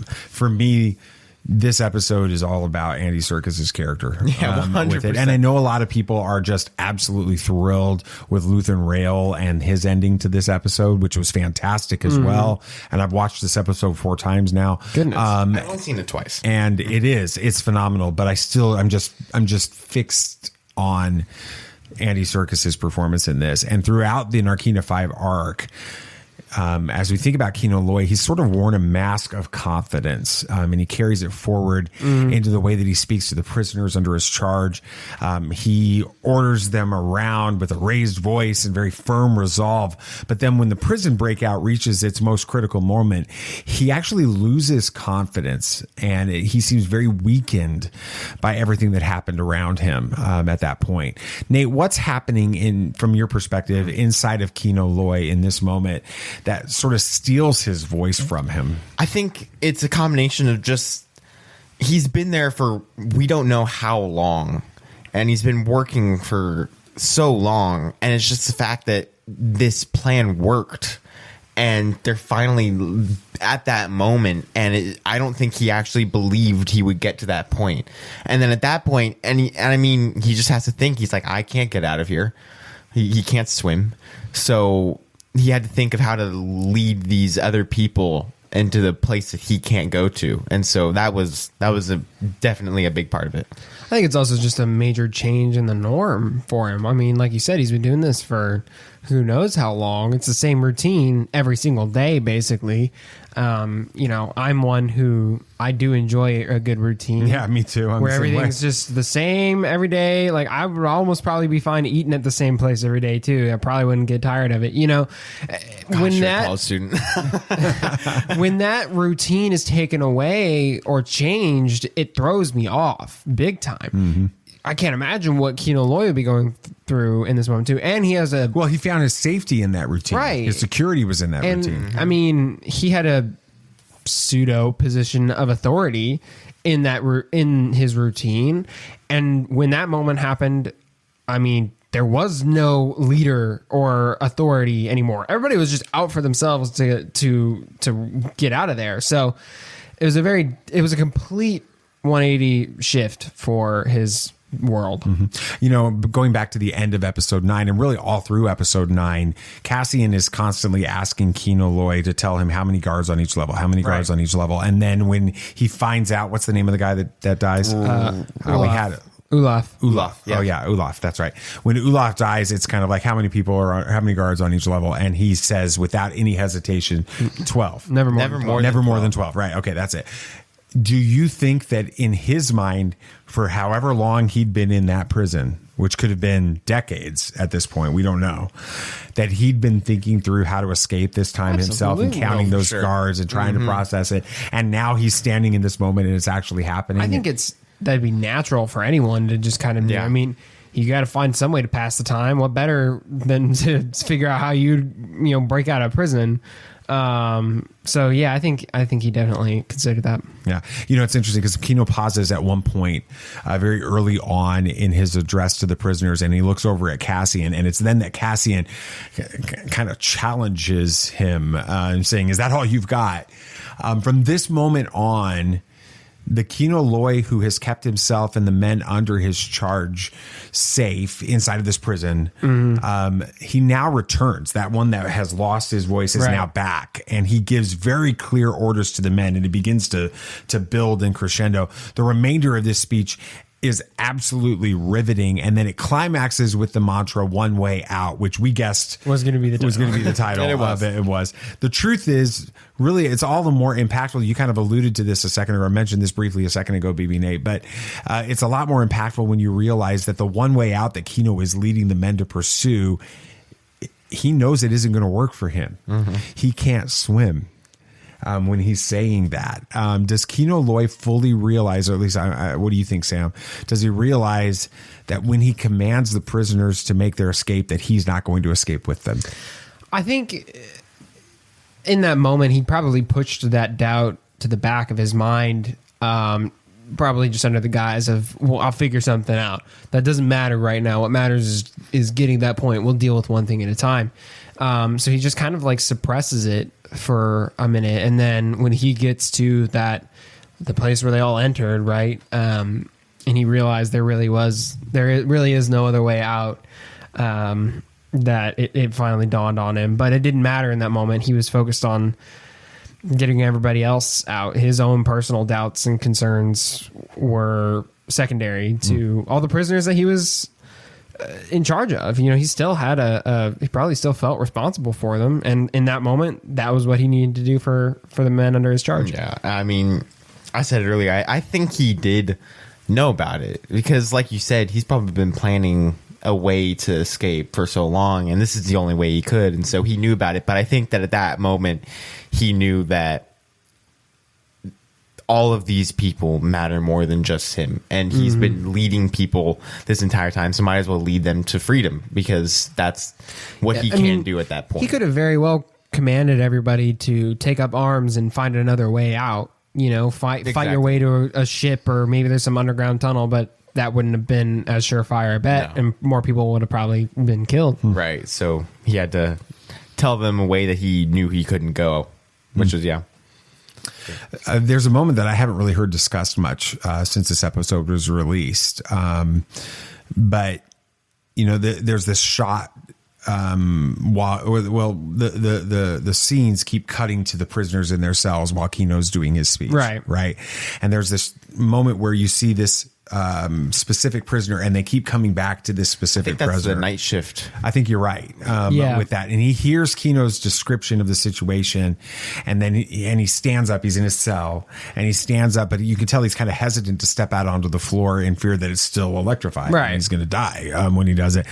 for me, this episode is all about Andy Serkis's character. Yeah, 100%. With it. And I know a lot of people are just absolutely thrilled with Luthen Rail and his ending to this episode, which was fantastic as well. And I've watched this episode 4 times now. Goodness. I've only seen it twice. And it's phenomenal, but I'm just fixed on Andy Serkis's performance in this. And throughout the Narkina 5 arc, as we think about Kino Loy, he's sort of worn a mask of confidence, and he carries it forward into the way that he speaks to the prisoners under his charge. He orders them around with a raised voice and very firm resolve. But then when the prison breakout reaches its most critical moment, he actually loses confidence, and he seems very weakened by everything that happened around him at that point. Nate, what's happening from your perspective inside of Kino Loy in this moment that sort of steals his voice from him. I think it's a combination of just he's been there for we don't know how long, and he's been working for so long, and it's just the fact that this plan worked. And they're finally at that moment, and I don't think he actually believed he would get to that point. And then at that point, he just has to think. He's like, I can't get out of here. He can't swim, so he had to think of how to lead these other people into the place that he can't go to. And so that was definitely a big part of it. I think it's also just a major change in the norm for him. I mean, like you said, he's been doing this for who knows how long. It's the same routine every single day, basically. I'm one who I do enjoy a good routine. Yeah, me too. Where everything's just the same every day. Like, I would almost probably be fine eating at the same place every day too. I probably wouldn't get tired of it. When you're a college student. when that routine is taken away or changed, it throws me off big time. Mm-hmm. I can't imagine what Kino Loy would be going through in this moment too. And he has he found his safety in that routine. Right. His security was in that routine. I mean, he had a pseudo position of authority in his routine. And when that moment happened, I mean, there was no leader or authority anymore. Everybody was just out for themselves to get out of there. So it was a complete 180 shift for his world. Mm-hmm. Going back to the end of episode 9 and really all through episode 9, Cassian is constantly asking Kino Loy to tell him how many guards on each level, and then when he finds out what's the name of the guy that dies, we had it. Olaf. Yeah. Oh yeah, Olaf. That's right. When Olaf dies, it's kind of like how many guards on each level, and he says without any hesitation, 12. Never more than 12. Right. Okay, that's it. Do you think that in his mind, for however long he'd been in that prison, which could have been decades at this point, we don't know, that he'd been thinking through how to escape this time himself and counting those guards and trying to process it, and now he's standing in this moment and it's actually happening? I think that'd be natural for anyone to just kind of do. I mean, you got to find some way to pass the time. What better than to figure out how you break out of prison? So yeah, I think he definitely considered that. Yeah. It's interesting because Kino pauses at one point very early on in his address to the prisoners, and he looks over at Cassian, and it's then that Cassian kind of challenges him and saying, is that all you've got? From this moment on, the Kino Loy who has kept himself and the men under his charge safe inside of this prison, he now returns. That one that has lost his voice is now back, and he gives very clear orders to the men, and it begins to build and crescendo. The remainder of this speech is absolutely riveting, and then it climaxes with the mantra "one way out," which we guessed was going to be the title of it. It was. The truth is, really, it's all the more impactful. You kind of alluded to this a second ago, or mentioned this briefly a second ago, BB Nate, but it's a lot more impactful when you realize that the one way out that Kino is leading the men to pursue, he knows it isn't going to work for him. He can't swim. When he's saying that, does Kino Loy fully realize, or at least what do you think, Sam? Does he realize that when he commands the prisoners to make their escape, that he's not going to escape with them? I think in that moment, he probably pushed that doubt to the back of his mind, probably just under the guise of, well, I'll figure something out. That doesn't matter right now. What matters is getting that point. We'll deal with one thing at a time. So he just kind of like suppresses it for a minute, and then when he gets to the place where they all entered, right, and he realized there really is no other way out, that it finally dawned on him. But it didn't matter in that moment. He was focused on getting everybody else out. His own personal doubts and concerns were secondary to all the prisoners that he was in charge of. He still had he probably still felt responsible for them, and in that moment, that was what he needed to do for the men under his charge. Yeah, I mean, I said it earlier, I think he did know about it, because like you said, he's probably been planning a way to escape for so long, and this is the only way he could, and so he knew about it. But I think that at that moment, he knew that all of these people matter more than just him, and he's been leading people this entire time, so might as well lead them to freedom, because that's what he can do at that point. He could have very well commanded everybody to take up arms and find another way out. You know, fight your way to a ship, or maybe there's some underground tunnel, but that wouldn't have been as surefire, I bet, and more people would have probably been killed. Right. So he had to tell them a way that he knew he couldn't go, which is, there's a moment that I haven't really heard discussed much since this episode was released. But, you know, there's this shot the scenes keep cutting to the prisoners in their cells while Kino's doing his speech. Right. And there's this moment where you see this specific prisoner, and they keep coming back to this specific prisoner. That's the night shift. I think you're right with that. And he hears Kino's description of the situation, and then he stands up. He's in his cell, and he stands up, but you can tell he's kind of hesitant to step out onto the floor in fear that it's still electrified. Right. And he's going to die when he does it.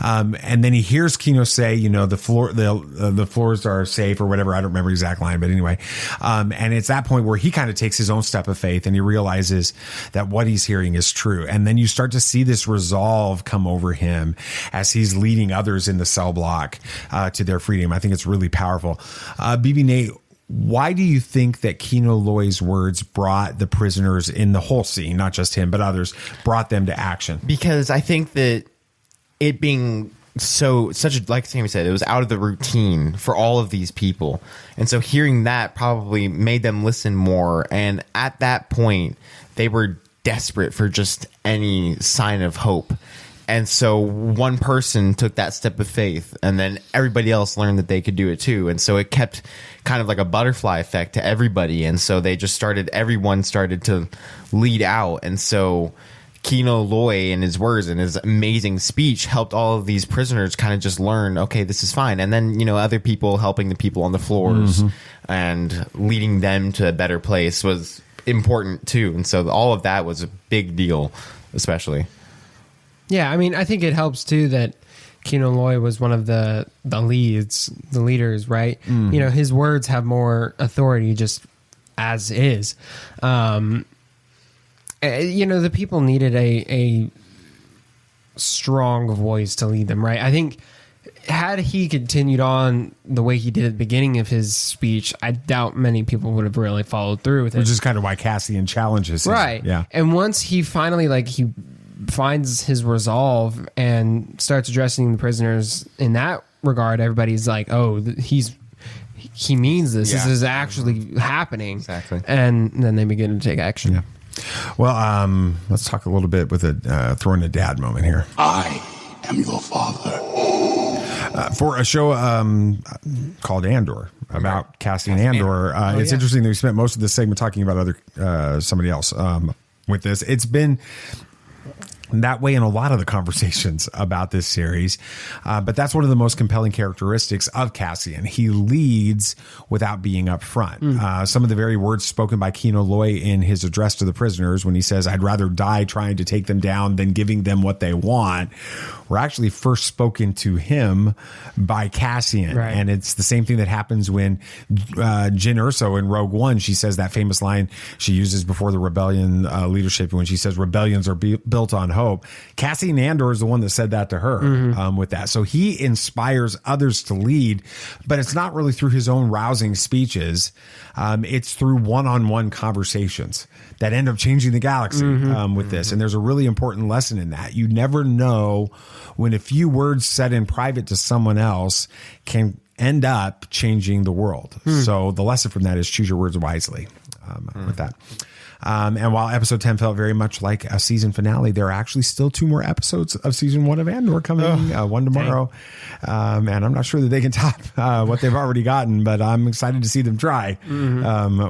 And then he hears Kino say, you know, the floors are safe or whatever. I don't remember the exact line, but anyway. And it's that point where he kind of takes his own step of faith, and he realizes that what he's hearing is true. And then you start to see this resolve come over him as he's leading others in the cell block to their freedom. I think it's really powerful. BB Nate, why do you think that Kino Loy's words brought the prisoners in the whole scene, not just him, but others, brought them to action? Because I think that it being like Sammy said, it was out of the routine for all of these people. And so hearing that probably made them listen more. And at that point, they were desperate for just any sign of hope. And so one person took that step of faith, and then everybody else learned that they could do it too. And so it kept kind of like a butterfly effect to everybody. And so everyone started to lead out. And so Kino Loy and his words and his amazing speech helped all of these prisoners kind of just learn, okay, this is fine. And then, you know, other people helping the people on the floors and leading them to a better place was important too. And so all of that was a big deal, especially. Yeah, I mean, I think it helps too that Kino Loy was one of the leaders, right? You know, his words have more authority just as is. You know, the people needed a strong voice to lead them, right? I think had he continued on the way he did at the beginning of his speech, I doubt many people would have really followed through with it. Which is kind of why Cassian challenges him. Right. Yeah. And once he finally, he finds his resolve and starts addressing the prisoners in that regard, everybody's like, oh, he means this. Yeah. This is actually happening. Exactly. And then they begin to take action. Yeah. Well, let's talk a little bit with throw in a dad moment here. I am your father. For a show called Andor, about Cassian Andor. It's interesting that we spent most of this segment talking about somebody else with this. It's been that way in a lot of the conversations about this series. But that's one of the most compelling characteristics of Cassian. He leads without being upfront. Some of the very words spoken by Kino Loy in his address to the prisoners when he says, I'd rather die trying to take them down than giving them what they want, were actually first spoken to him by Cassian. Right. And it's the same thing that happens when Jyn Erso in Rogue One, she says that famous line she uses before the rebellion leadership when she says rebellions are built on hope. Cassian Andor is the one that said that to her with that. So he inspires others to lead, but it's not really through his own rousing speeches. It's through one-on-one conversations that end up changing the galaxy with this. And there's a really important lesson in that. You never know when a few words said in private to someone else can end up changing the world. So the lesson from that is choose your words wisely with that. And while episode 10 felt very much like a season finale, there are actually still 2 more episods of season 1 of Andor coming, one tomorrow. And I'm not sure that they can top what they've already gotten, but I'm excited to see them try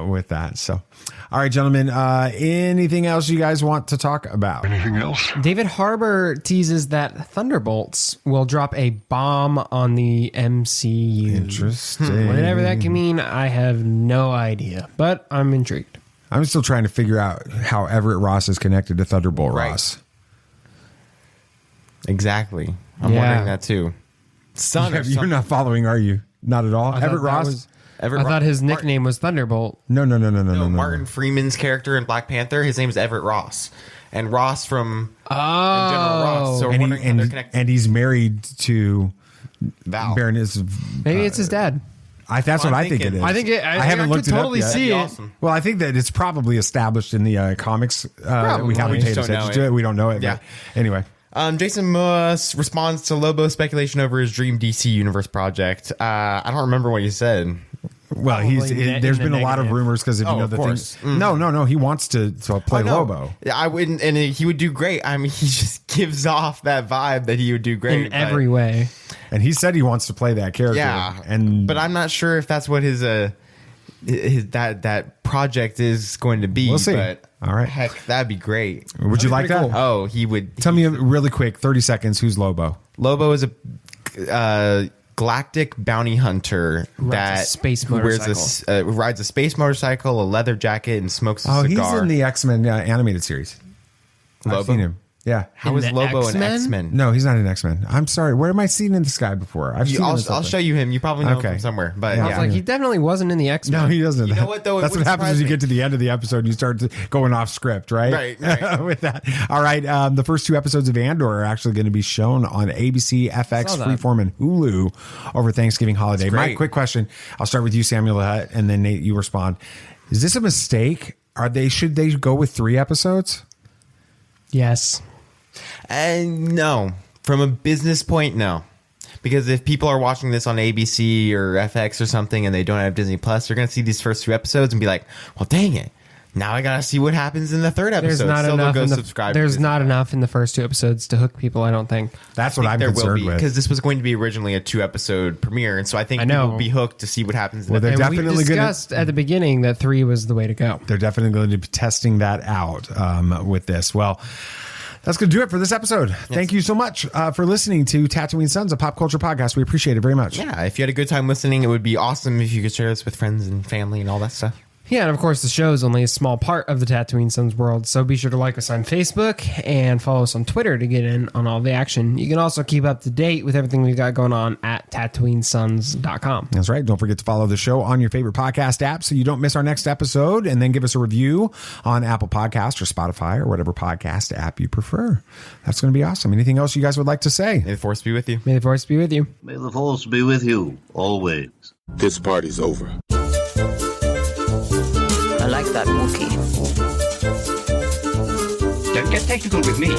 with that. So, all right, gentlemen, anything else you guys want to talk about? Anything else? David Harbour teases that Thunderbolts will drop a bomb on the MCU. Interesting. Whatever that can mean, I have no idea, but I'm intrigued. I'm still trying to figure out how Everett Ross is connected to Thunderbolt Ross. Exactly. I'm wondering that too. You're not following, are you? Not at all. Everett Ross? I thought his nickname was Thunderbolt. No. Martin Freeman's character in Black Panther, his name is Everett Ross. And Ross from General Ross. So and he's married to Val. Baroness. Maybe it's his dad. That's what I think it is. I think I haven't looked it up yet. See it. Awesome. Well, I think that it's probably established in the comics. We haven't paid attention to it. We don't know it. Yeah. But anyway. Jason Momoa responds to Lobo's speculation over his dream DC Universe project. I don't remember what he said. Well, there's been a lot of rumors because if you know the thing. Mm-hmm. No, he wants to play Lobo. I wouldn't, and he would do great. I mean, he just gives off that vibe that he would do great in every way. And he said he wants to play that character. Yeah, but I'm not sure if that's what his that project is going to be. We'll see. But all right, heck, that'd be great. Would you like that? Cool. Oh, he would. Tell me really quick, 30 seconds. Who's Lobo? Lobo is a galactic bounty hunter that rides a space motorcycle, a leather jacket, and smokes a cigar. He's in the X-Men animated series. Lobo? I've seen him. Yeah. How is Lobo an X-Men? No, he's not an X-Men. I'm sorry. Where am I seeing in this guy before? I'll show you him. You probably know him from somewhere. But I was like, he definitely wasn't in the X-Men. No, he doesn't. You know what, though? That's what happens as you get to the end of the episode. You start going off script, right? Right. With that. All right. The first 2 episodes of Andor are actually going to be shown on ABC, FX, Freeform, and Hulu over Thanksgiving holiday. My quick question. I'll start with you, Samuel Hutt, and then Nate, you respond. Is this a mistake? Should they go with 3 episodes? Yes. No. From a business point, no. Because if people are watching this on ABC or FX or something and they don't have Disney Plus, they're going to see these first 2 episodes and be like, well, dang it. Now I got to see what happens in the 3rd episode. There's not enough in the first 2 episodes to hook people, I don't think. That's what I'm concerned with. Because this was going to be originally a 2-episode premiere. And so I think people will be hooked to see what happens in the 3rd episode. We discussed at the beginning that 3 was the way to go. They're definitely going to be testing that out with this. Well, that's going to do it for this episode. Yes. Thank you so much for listening to Tatooine Sons, a pop culture podcast. We appreciate it very much. Yeah, if you had a good time listening, it would be awesome if you could share this with friends and family and all that stuff. Yeah, and of course, the show is only a small part of the Tatooine Sons world, so be sure to like us on Facebook and follow us on Twitter to get in on all the action. You can also keep up to date with everything we've got going on at TatooineSons.com. That's right. Don't forget to follow the show on your favorite podcast app so you don't miss our next episode, and then give us a review on Apple Podcasts or Spotify or whatever podcast app you prefer. That's going to be awesome. Anything else you guys would like to say? May the Force be with you. May the Force be with you. May the Force be with you, always. This party's over. I like that Wookiee. Don't get technical with me.